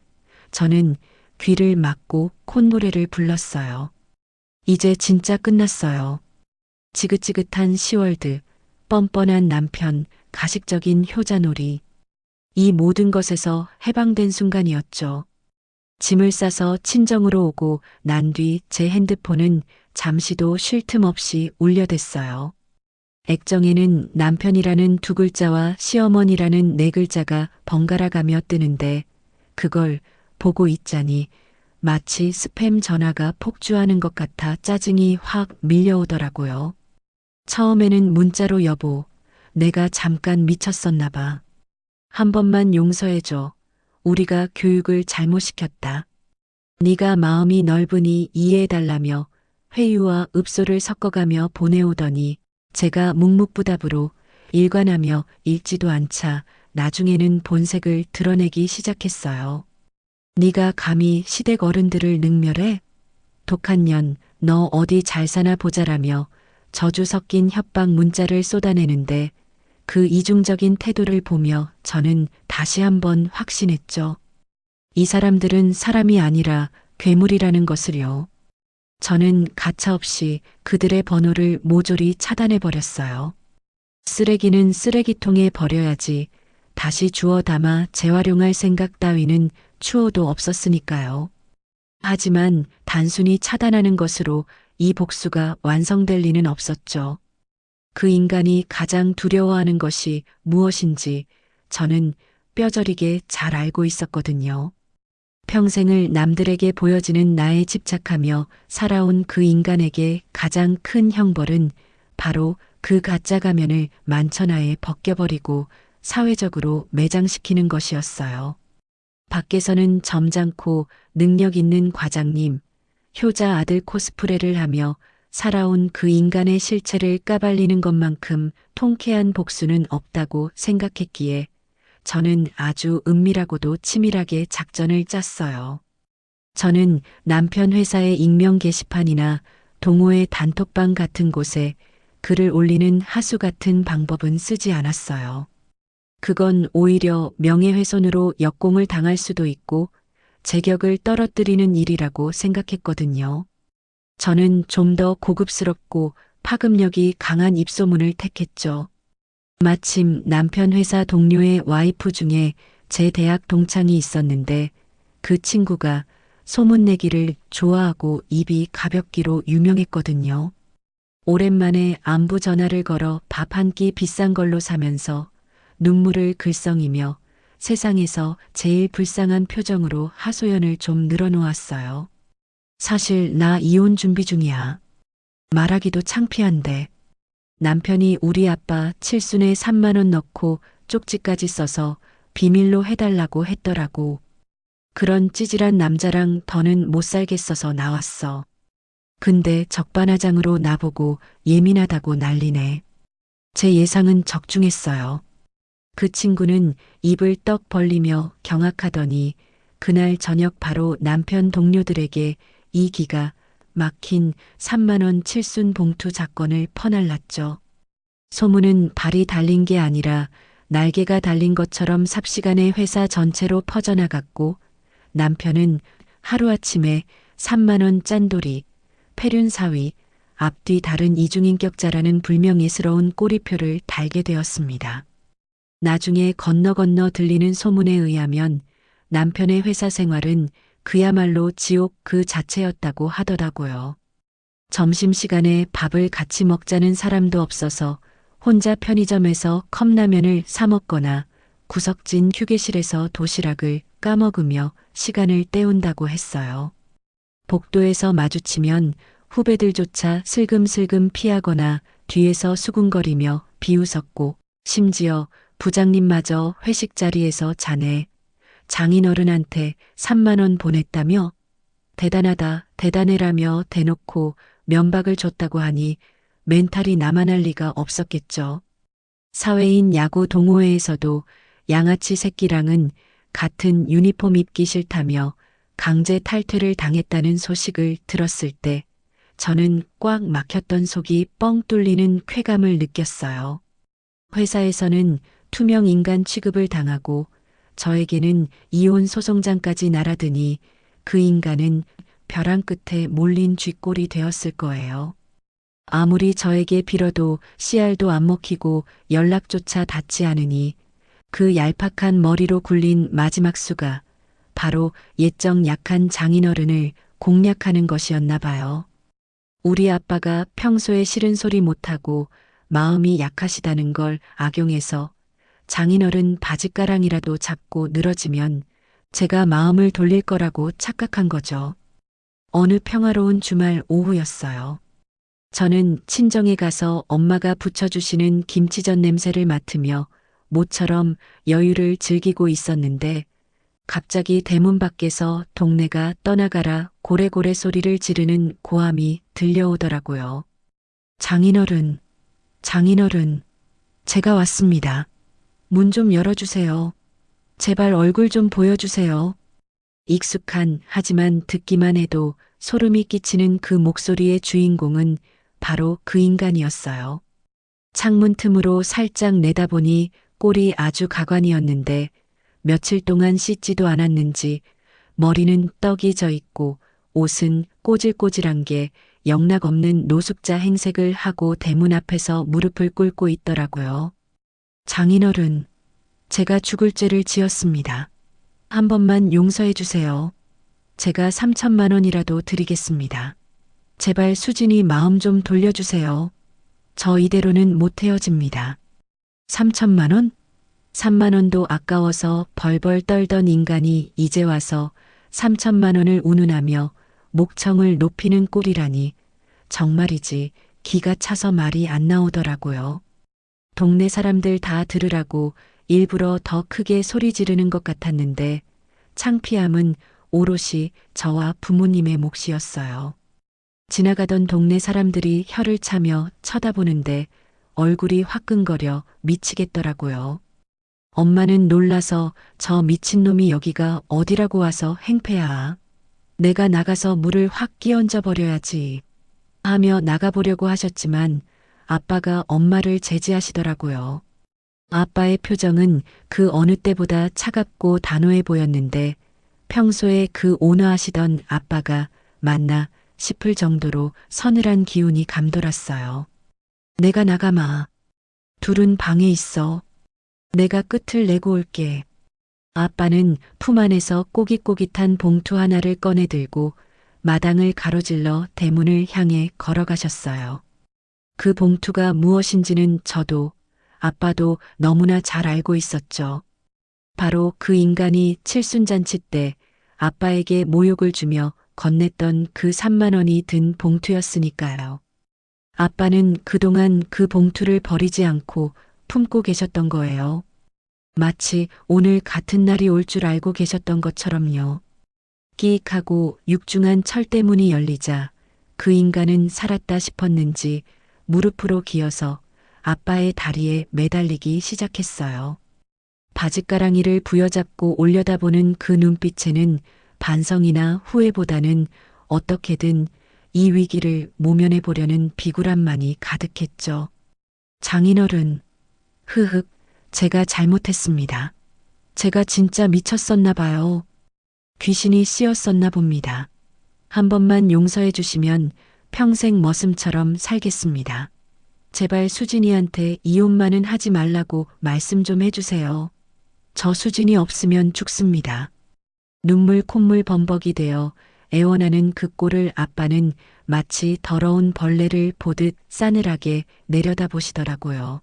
[SPEAKER 1] 저는 귀를 막고 콧노래를 불렀어요. 이제 진짜 끝났어요. 지긋지긋한 시월드, 뻔뻔한 남편, 가식적인 효자놀이. 이 모든 것에서 해방된 순간이었죠. 짐을 싸서 친정으로 오고 난 뒤 제 핸드폰은 잠시도 쉴 틈 없이 울려댔어요. 액정에는 남편이라는 두 글자와 시어머니라는 네 글자가 번갈아 가며 뜨는데 그걸 보고 있자니 마치 스팸 전화가 폭주하는 것 같아 짜증이 확 밀려오더라고요. 처음에는 문자로 여보, 내가 잠깐 미쳤었나 봐. 한 번만 용서해줘. 우리가 교육을 잘못 시켰다. 네가 마음이 넓으니 이해해달라며 회유와 읍소를 섞어가며 보내오더니 제가 묵묵부답으로 일관하며 읽지도 않자 나중에는 본색을 드러내기 시작했어요. 네가 감히 시댁 어른들을 능멸해? 독한 년, 너 어디 잘 사나 보자라며 저주 섞인 협박 문자를 쏟아내는데 그 이중적인 태도를 보며 저는 다시 한번 확신했죠. 이 사람들은 사람이 아니라 괴물이라는 것을요. 저는 가차없이 그들의 번호를 모조리 차단해버렸어요. 쓰레기는 쓰레기통에 버려야지 다시 주워 담아 재활용할 생각 따위는 추호도 없었으니까요. 하지만 단순히 차단하는 것으로 이 복수가 완성될 리는 없었죠. 그 인간이 가장 두려워하는 것이 무엇인지 저는 뼈저리게 잘 알고 있었거든요. 평생을 남들에게 보여지는 나에 집착하며 살아온 그 인간에게 가장 큰 형벌은 바로 그 가짜 가면을 만천하에 벗겨버리고 사회적으로 매장시키는 것이었어요. 밖에서는 점잖고 능력 있는 과장님, 효자 아들 코스프레를 하며 살아온 그 인간의 실체를 까발리는 것만큼 통쾌한 복수는 없다고 생각했기에 저는 아주 은밀하고도 치밀하게 작전을 짰어요. 저는 남편 회사의 익명 게시판이나 동호회 단톡방 같은 곳에 글을 올리는 하수 같은 방법은 쓰지 않았어요. 그건 오히려 명예훼손으로 역공을 당할 수도 있고 제격을 떨어뜨리는 일이라고 생각했거든요. 저는 좀 더 고급스럽고 파급력이 강한 입소문을 택했죠. 마침 남편 회사 동료의 와이프 중에 제 대학 동창이 있었는데 그 친구가 소문내기를 좋아하고 입이 가볍기로 유명했거든요. 오랜만에 안부 전화를 걸어 밥 한 끼 비싼 걸로 사면서 눈물을 글썽이며 세상에서 제일 불쌍한 표정으로 하소연을 좀 늘어놓았어요. 사실 나 이혼 준비 중이야. 말하기도 창피한데 남편이 우리 아빠 칠순에 3만 원 넣고 쪽지까지 써서 비밀로 해달라고 했더라고. 그런 찌질한 남자랑 더는 못 살겠어서 나왔어. 근데 적반하장으로 나보고 예민하다고 난리네. 제 예상은 적중했어요. 그 친구는 입을 떡 벌리며 경악하더니 그날 저녁 바로 남편 동료들에게 이 기가 막힌 3만 원 칠순 봉투 사건을 퍼날랐죠. 소문은 발이 달린 게 아니라 날개가 달린 것처럼 삽시간에 회사 전체로 퍼져나갔고 남편은 하루아침에 3만 원 짠돌이, 폐륜사위, 앞뒤 다른 이중인격자라는 불명예스러운 꼬리표를 달게 되었습니다. 나중에 건너 들리는 소문에 의하면 남편의 회사 생활은 그야말로 지옥 그 자체였다고 하더라고요. 점심시간에 밥을 같이 먹자는 사람도 없어서 혼자 편의점에서 컵라면을 사 먹거나 구석진 휴게실에서 도시락을 까먹으며 시간을 때운다고 했어요. 복도에서 마주치면 후배들조차 슬금슬금 피하거나 뒤에서 수군거리며 비웃었고 심지어 부장님마저 회식 자리에서 자네, 장인어른한테 3만 원 보냈다며 대단하다, 대단해라며 대놓고 면박을 줬다고 하니 멘탈이 남아날 리가 없었겠죠. 사회인 야구 동호회에서도 양아치 새끼랑은 같은 유니폼 입기 싫다며 강제 탈퇴를 당했다는 소식을 들었을 때 저는 꽉 막혔던 속이 뻥 뚫리는 쾌감을 느꼈어요. 회사에서는 투명 인간 취급을 당하고 저에게는 이혼 소송장까지 날아드니 그 인간은 벼랑 끝에 몰린 쥐꼴이 되었을 거예요. 아무리 저에게 빌어도 씨알도 안 먹히고 연락조차 닿지 않으니 그 얄팍한 머리로 굴린 마지막 수가 바로 옛적 약한 장인어른을 공략하는 것이었나 봐요. 우리 아빠가 평소에 싫은 소리 못하고 마음이 약하시다는 걸 악용해서 장인어른 바짓가랑이라도 잡고 늘어지면 제가 마음을 돌릴 거라고 착각한 거죠. 어느 평화로운 주말 오후였어요. 저는 친정에 가서 엄마가 부쳐주시는 김치전 냄새를 맡으며 모처럼 여유를 즐기고 있었는데 갑자기 대문 밖에서 동네가 떠나가라 고래고래 소리를 지르는 고함이 들려오더라고요. 장인어른, 장인어른, 제가 왔습니다. 문 좀 열어주세요. 제발 얼굴 좀 보여주세요. 익숙한 하지만 듣기만 해도 소름이 끼치는 그 목소리의 주인공은 바로 그 인간이었어요. 창문 틈으로 살짝 내다보니 꼴이 아주 가관이었는데 며칠 동안 씻지도 않았는지 머리는 떡이 져 있고 옷은 꼬질꼬질한 게 영락없는 노숙자 행색을 하고 대문 앞에서 무릎을 꿇고 있더라고요. 장인어른, 제가 죽을 죄를 지었습니다. 한 번만 용서해 주세요. 제가 3천만 원이라도 드리겠습니다. 제발 수진이 마음 좀 돌려주세요. 저 이대로는 못 헤어집니다. 3천만 원? 3만 원도 아까워서 벌벌 떨던 인간이 이제 와서 3천만 원을 운운하며 목청을 높이는 꼴이라니 정말이지 기가 차서 말이 안 나오더라고요. 동네 사람들 다 들으라고 일부러 더 크게 소리 지르는 것 같았는데 창피함은 오롯이 저와 부모님의 몫이었어요. 지나가던 동네 사람들이 혀를 차며 쳐다보는데 얼굴이 화끈거려 미치겠더라고요. 엄마는 놀라서 저 미친놈이 여기가 어디라고 와서 행패야. 내가 나가서 물을 확 끼얹어 버려야지 하며 나가보려고 하셨지만 아빠가 엄마를 제지하시더라고요. 아빠의 표정은 그 어느 때보다 차갑고 단호해 보였는데 평소에 그 온화하시던 아빠가 맞나 싶을 정도로 서늘한 기운이 감돌았어요. 내가 나가마. 둘은 방에 있어. 내가 끝을 내고 올게. 아빠는 품 안에서 꼬깃꼬깃한 봉투 하나를 꺼내 들고 마당을 가로질러 대문을 향해 걸어가셨어요. 그 봉투가 무엇인지는 저도 아빠도 너무나 잘 알고 있었죠. 바로 그 인간이 칠순잔치 때 아빠에게 모욕을 주며 건넸던 그 3만 원이 든 봉투였으니까요. 아빠는 그동안 그 봉투를 버리지 않고 품고 계셨던 거예요. 마치 오늘 같은 날이 올 줄 알고 계셨던 것처럼요. 끼익 하고 육중한 철대문이 열리자 그 인간은 살았다 싶었는지 무릎으로 기어서 아빠의 다리에 매달리기 시작했어요. 바짓가랑이를 부여잡고 올려다보는 그 눈빛에는 반성이나 후회보다는 어떻게든 이 위기를 모면해 보려는 비굴함만이 가득했죠. 장인어른, 흐흑, 제가 잘못했습니다. 제가 진짜 미쳤었나 봐요. 귀신이 씌었었나 봅니다. 한 번만 용서해 주시면 평생 머슴처럼 살겠습니다. 제발 수진이한테 이혼만은 하지 말라고 말씀 좀 해주세요. 저 수진이 없으면 죽습니다. 눈물 콧물 범벅이 되어 애원하는 그 꼴을 아빠는 마치 더러운 벌레를 보듯 싸늘하게 내려다보시더라고요.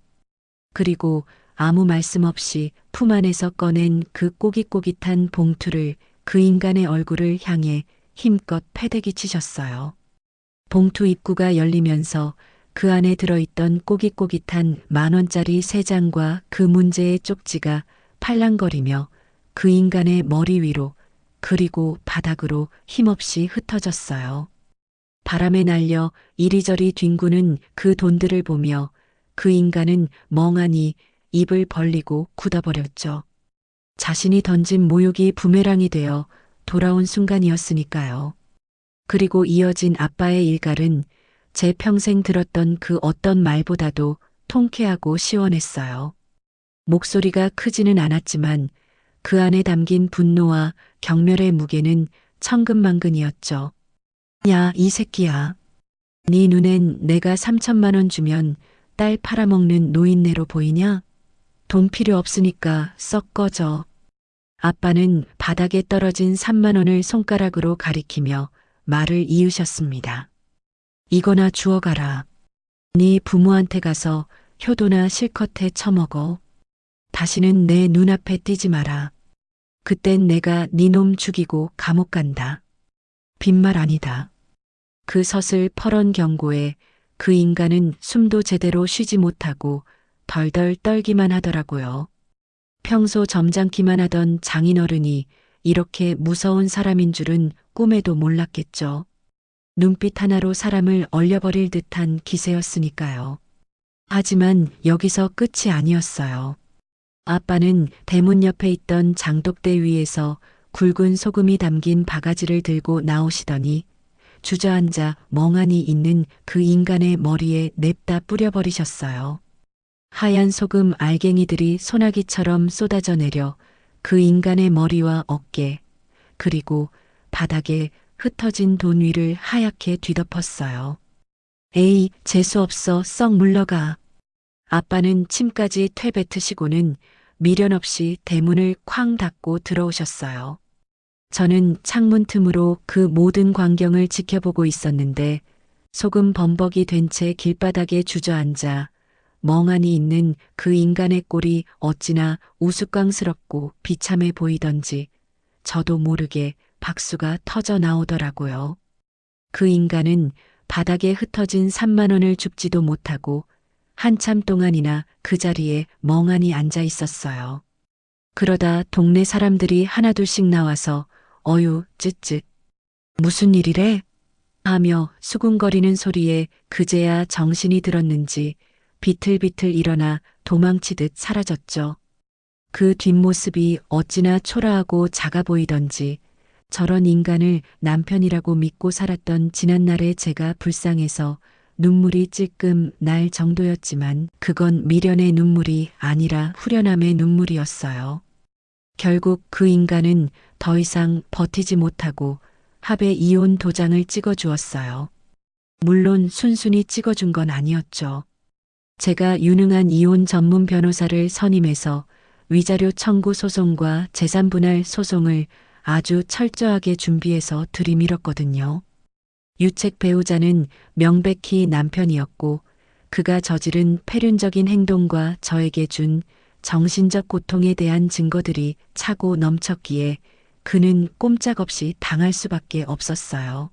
[SPEAKER 1] 그리고 아무 말씀 없이 품 안에서 꺼낸 그 꼬깃꼬깃한 봉투를 그 인간의 얼굴을 향해 힘껏 패대기 치셨어요. 봉투 입구가 열리면서 그 안에 들어있던 꼬깃꼬깃한 10,000원짜리 3장과 그 문제의 쪽지가 팔랑거리며 그 인간의 머리 위로 그리고 바닥으로 힘없이 흩어졌어요. 바람에 날려 이리저리 뒹구는 그 돈들을 보며 그 인간은 멍하니 입을 벌리고 굳어버렸죠. 자신이 던진 모욕이 부메랑이 되어 돌아온 순간이었으니까요. 그리고 이어진 아빠의 일갈은 제 평생 들었던 그 어떤 말보다도 통쾌하고 시원했어요. 목소리가 크지는 않았지만 그 안에 담긴 분노와 경멸의 무게는 천근만근이었죠. 야, 이 새끼야. 네 눈엔 내가 3천만 원 주면 딸 팔아먹는 노인네로 보이냐? 돈 필요 없으니까 썩 꺼져. 아빠는 바닥에 떨어진 3만 원을 손가락으로 가리키며 말을 이으셨습니다. 이거나 주워가라. 네 부모한테 가서 효도나 실컷 해 처먹어. 다시는 내 눈앞에 띄지 마라. 그땐 내가 네 놈 죽이고 감옥 간다. 빈말 아니다. 그 서슬 퍼런 경고에 그 인간은 숨도 제대로 쉬지 못하고 덜덜 떨기만 하더라고요. 평소 점잖기만 하던 장인어른이 이렇게 무서운 사람인 줄은 꿈에도 몰랐겠죠. 눈빛 하나로 사람을 얼려버릴 듯한 기세였으니까요. 하지만 여기서 끝이 아니었어요. 아빠는 대문 옆에 있던 장독대 위에서 굵은 소금이 담긴 바가지를 들고 나오시더니 주저앉아 멍하니 있는 그 인간의 머리에 냅다 뿌려버리셨어요. 하얀 소금 알갱이들이 소나기처럼 쏟아져 내려 그 인간의 머리와 어깨, 그리고 바닥에 흩어진 돈 위를 하얗게 뒤덮었어요. 에이, 재수없어, 썩 물러가. 아빠는 침까지 퇴뱉으시고는 미련 없이 대문을 쾅 닫고 들어오셨어요. 저는 창문 틈으로 그 모든 광경을 지켜보고 있었는데 소금 범벅이 된 채 길바닥에 주저앉아 멍하니 있는 그 인간의 꼴이 어찌나 우스꽝스럽고 비참해 보이던지 저도 모르게 박수가 터져 나오더라고요. 그 인간은 바닥에 흩어진 3만 원을 줍지도 못하고 한참 동안이나 그 자리에 멍하니 앉아 있었어요. 그러다 동네 사람들이 하나둘씩 나와서 어유, 쯧쯧. 무슨 일이래? 하며 수군거리는 소리에 그제야 정신이 들었는지 비틀비틀 일어나 도망치듯 사라졌죠. 그 뒷모습이 어찌나 초라하고 작아 보이던지 저런 인간을 남편이라고 믿고 살았던 지난날의 제가 불쌍해서 눈물이 찔끔 날 정도였지만 그건 미련의 눈물이 아니라 후련함의 눈물이었어요. 결국 그 인간은 더 이상 버티지 못하고 합의 이혼 도장을 찍어주었어요. 물론 순순히 찍어준 건 아니었죠. 제가 유능한 이혼 전문 변호사를 선임해서 위자료 청구 소송과 재산분할 소송을 아주 철저하게 준비해서 들이밀었거든요. 유책 배우자는 명백히 남편이었고 그가 저지른 폐륜적인 행동과 저에게 준 정신적 고통에 대한 증거들이 차고 넘쳤기에 그는 꼼짝없이 당할 수밖에 없었어요.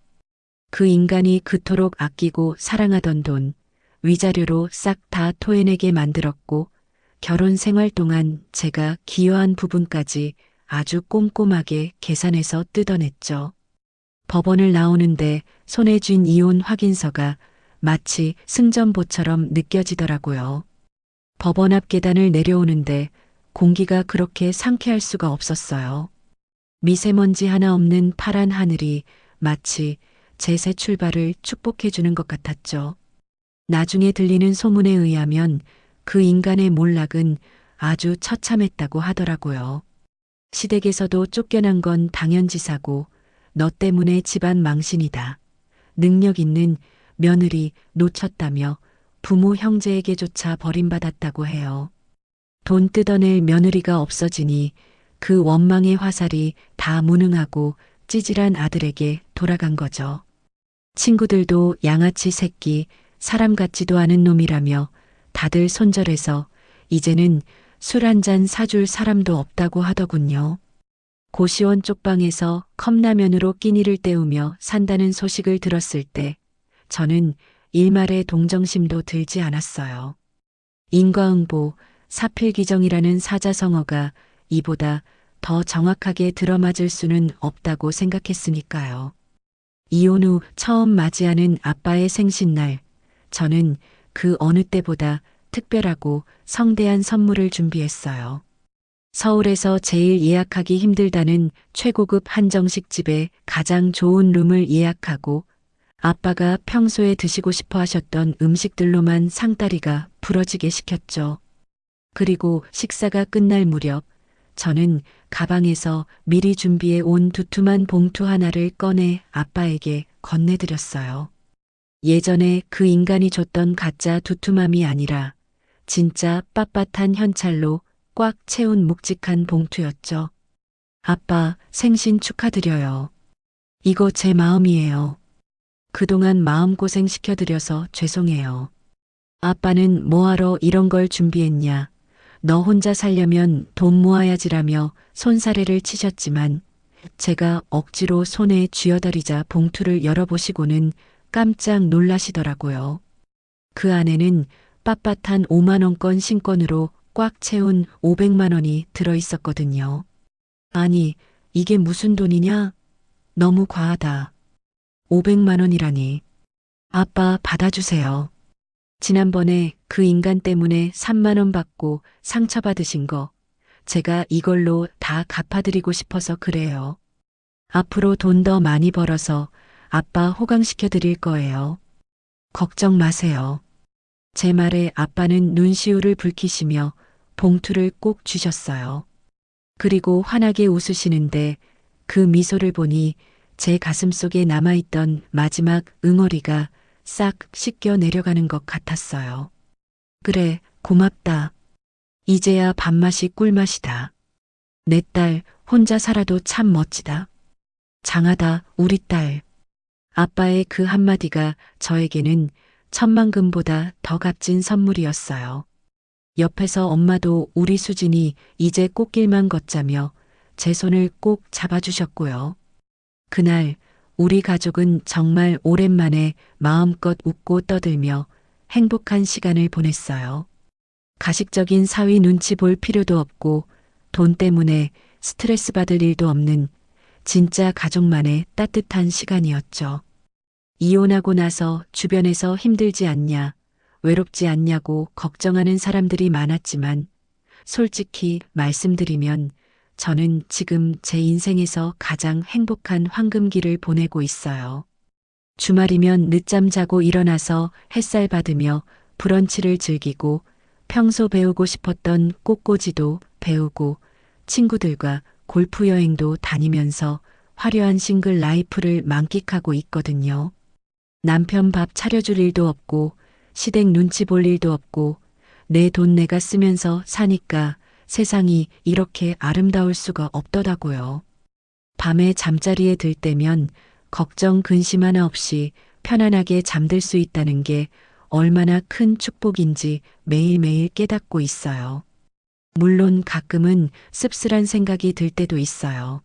[SPEAKER 1] 그 인간이 그토록 아끼고 사랑하던 돈, 위자료로 싹 다 토해내게 만들었고 결혼 생활 동안 제가 기여한 부분까지 아주 꼼꼼하게 계산해서 뜯어냈죠. 법원을 나오는데 손에 쥔 이혼 확인서가 마치 승전보처럼 느껴지더라고요. 법원 앞 계단을 내려오는데 공기가 그렇게 상쾌할 수가 없었어요. 미세먼지 하나 없는 파란 하늘이 마치 제 새 출발을 축복해주는 것 같았죠. 나중에 들리는 소문에 의하면 그 인간의 몰락은 아주 처참했다고 하더라고요. 시댁에서도 쫓겨난 건 당연지사고 너 때문에 집안 망신이다. 능력 있는 며느리 놓쳤다며 부모 형제에게조차 버림받았다고 해요. 돈 뜯어낼 며느리가 없어지니 그 원망의 화살이 다 무능하고 찌질한 아들에게 돌아간 거죠. 친구들도 양아치 새끼, 사람 같지도 않은 놈이라며 다들 손절해서 이제는 술 한 잔 사줄 사람도 없다고 하더군요. 고시원 쪽방에서 컵라면으로 끼니를 때우며 산다는 소식을 들었을 때 저는 일말의 동정심도 들지 않았어요. 인과응보, 사필귀정이라는 사자성어가 이보다 더 정확하게 들어맞을 수는 없다고 생각했으니까요. 이혼 후 처음 맞이하는 아빠의 생신날, 저는 그 어느 때보다 특별하고 성대한 선물을 준비했어요. 서울에서 제일 예약하기 힘들다는 최고급 한정식 집에 가장 좋은 룸을 예약하고 아빠가 평소에 드시고 싶어 하셨던 음식들로만 상다리가 부러지게 시켰죠. 그리고 식사가 끝날 무렵 저는 가방에서 미리 준비해 온 두툼한 봉투 하나를 꺼내 아빠에게 건네드렸어요. 예전에 그 인간이 줬던 가짜 두툼함이 아니라 진짜 빳빳한 현찰로 꽉 채운 묵직한 봉투였죠. 아빠, 생신 축하드려요. 이거 제 마음이에요. 그동안 마음고생 시켜드려서 죄송해요. 아빠는 뭐하러 이런 걸 준비했냐. 너 혼자 살려면 돈 모아야지라며 손사래를 치셨지만 제가 억지로 손에 쥐어다리자 봉투를 열어보시고는 깜짝 놀라시더라고요. 그 안에는 빳빳한 5만원권 신권으로 꽉 채운 500만원이 들어있었거든요. 아니, 이게 무슨 돈이냐? 너무 과하다. 500만원이라니. 아빠 받아주세요. 지난번에 그 인간 때문에 3만원 받고 상처받으신 거 제가 이걸로 다 갚아드리고 싶어서 그래요. 앞으로 돈 더 많이 벌어서 아빠 호강시켜 드릴 거예요. 걱정 마세요. 제 말에 아빠는 눈시울을 붉히시며 봉투를 꼭 쥐셨어요. 그리고 환하게 웃으시는데 그 미소를 보니 제 가슴속에 남아있던 마지막 응어리가 싹 씻겨 내려가는 것 같았어요. 그래, 고맙다. 이제야 밥맛이 꿀맛이다. 내 딸 혼자 살아도 참 멋지다. 장하다, 우리 딸. 아빠의 그 한마디가 저에게는 천만금보다 더 값진 선물이었어요. 옆에서 엄마도 우리 수진이 이제 꽃길만 걷자며 제 손을 꼭 잡아주셨고요. 그날 우리 가족은 정말 오랜만에 마음껏 웃고 떠들며 행복한 시간을 보냈어요. 가식적인 사위 눈치 볼 필요도 없고 돈 때문에 스트레스 받을 일도 없는 진짜 가족만의 따뜻한 시간이었죠. 이혼하고 나서 주변에서 힘들지 않냐, 외롭지 않냐고 걱정하는 사람들이 많았지만 솔직히 말씀드리면 저는 지금 제 인생에서 가장 행복한 황금기를 보내고 있어요. 주말이면 늦잠 자고 일어나서 햇살 받으며 브런치를 즐기고 평소 배우고 싶었던 꽃꽂이도 배우고 친구들과 골프 여행도 다니면서 화려한 싱글 라이프를 만끽하고 있거든요. 남편 밥 차려줄 일도 없고 시댁 눈치 볼 일도 없고 내 돈 내가 쓰면서 사니까 세상이 이렇게 아름다울 수가 없더라고요. 밤에 잠자리에 들 때면 걱정 근심 하나 없이 편안하게 잠들 수 있다는 게 얼마나 큰 축복인지 매일매일 깨닫고 있어요. 물론 가끔은 씁쓸한 생각이 들 때도 있어요.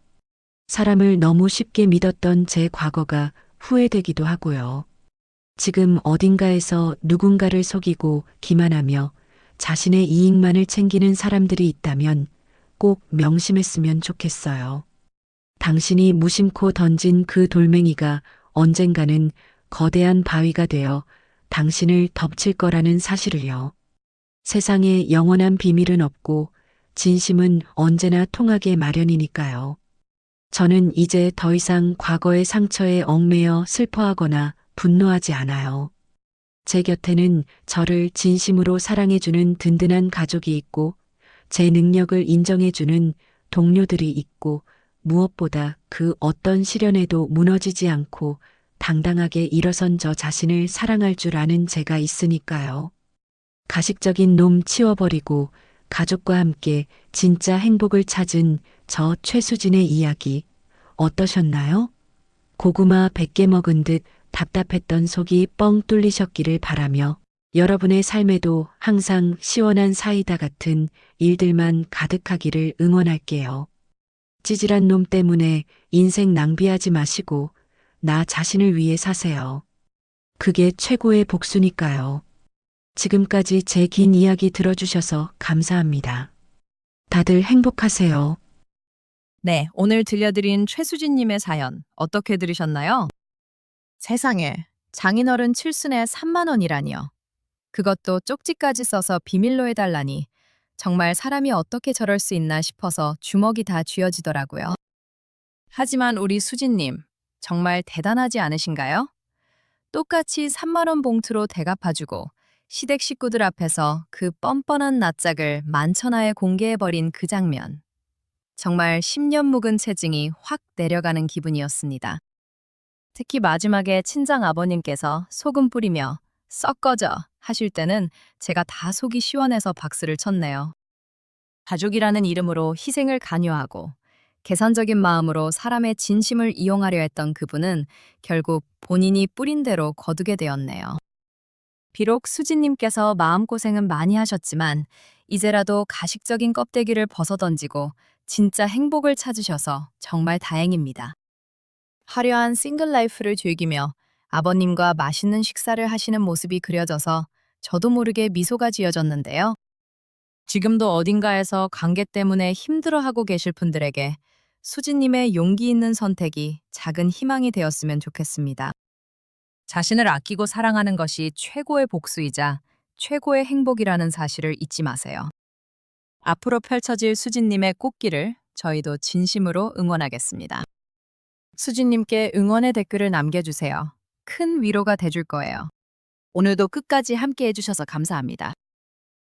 [SPEAKER 1] 사람을 너무 쉽게 믿었던 제 과거가 후회되기도 하고요. 지금 어딘가에서 누군가를 속이고 기만하며 자신의 이익만을 챙기는 사람들이 있다면 꼭 명심했으면 좋겠어요. 당신이 무심코 던진 그 돌멩이가 언젠가는 거대한 바위가 되어 당신을 덮칠 거라는 사실을요. 세상에 영원한 비밀은 없고 진심은 언제나 통하게 마련이니까요. 저는 이제 더 이상 과거의 상처에 얽매여 슬퍼하거나 분노하지 않아요. 제 곁에는 저를 진심으로 사랑해주는 든든한 가족이 있고 제 능력을 인정해주는 동료들이 있고 무엇보다 그 어떤 시련에도 무너지지 않고 당당하게 일어선 저 자신을 사랑할 줄 아는 제가 있으니까요. 가식적인 놈 치워버리고 가족과 함께 진짜 행복을 찾은 저 최수진의 이야기 어떠셨나요? 고구마 100개 먹은 듯 답답했던 속이 뻥 뚫리셨기를 바라며 여러분의 삶에도 항상 시원한 사이다 같은 일들만 가득하기를 응원할게요. 찌질한 놈 때문에 인생 낭비하지 마시고 나 자신을 위해 사세요. 그게 최고의 복수니까요. 지금까지 제 긴 이야기 들어주셔서 감사합니다. 다들 행복하세요.
[SPEAKER 2] 네, 오늘 들려드린 최수진님의 사연 어떻게 들으셨나요? 세상에, 장인어른 칠순에 3만 원이라니요. 그것도 쪽지까지 써서 비밀로 해달라니 정말 사람이 어떻게 저럴 수 있나 싶어서 주먹이 다 쥐어지더라고요. 하지만 우리 수진님, 정말 대단하지 않으신가요? 똑같이 3만 원 봉투로 대갚아주고 시댁 식구들 앞에서 그 뻔뻔한 낯짝을 만천하에 공개해버린 그 장면. 정말 10년 묵은 체증이 확 내려가는 기분이었습니다. 특히 마지막에 친정 아버님께서 소금 뿌리며 썩 꺼져 하실 때는 제가 다 속이 시원해서 박수를 쳤네요. 가족이라는 이름으로 희생을 강요하고 계산적인 마음으로 사람의 진심을 이용하려 했던 그분은 결국 본인이 뿌린 대로 거두게 되었네요. 비록 수진님께서 마음고생은 많이 하셨지만 이제라도 가식적인 껍데기를 벗어던지고 진짜 행복을 찾으셔서 정말 다행입니다. 화려한 싱글 라이프를 즐기며 아버님과 맛있는 식사를 하시는 모습이 그려져서 저도 모르게 미소가 지어졌는데요. 지금도 어딘가에서 관계 때문에 힘들어하고 계실 분들에게 수진님의 용기 있는 선택이 작은 희망이 되었으면 좋겠습니다. 자신을 아끼고 사랑하는 것이 최고의 복수이자 최고의 행복이라는 사실을 잊지 마세요. 앞으로 펼쳐질 수진님의 꽃길을 저희도 진심으로 응원하겠습니다. 수진님께 응원의 댓글을 남겨주세요. 큰 위로가 돼줄 거예요. 오늘도 끝까지 함께 해주셔서 감사합니다.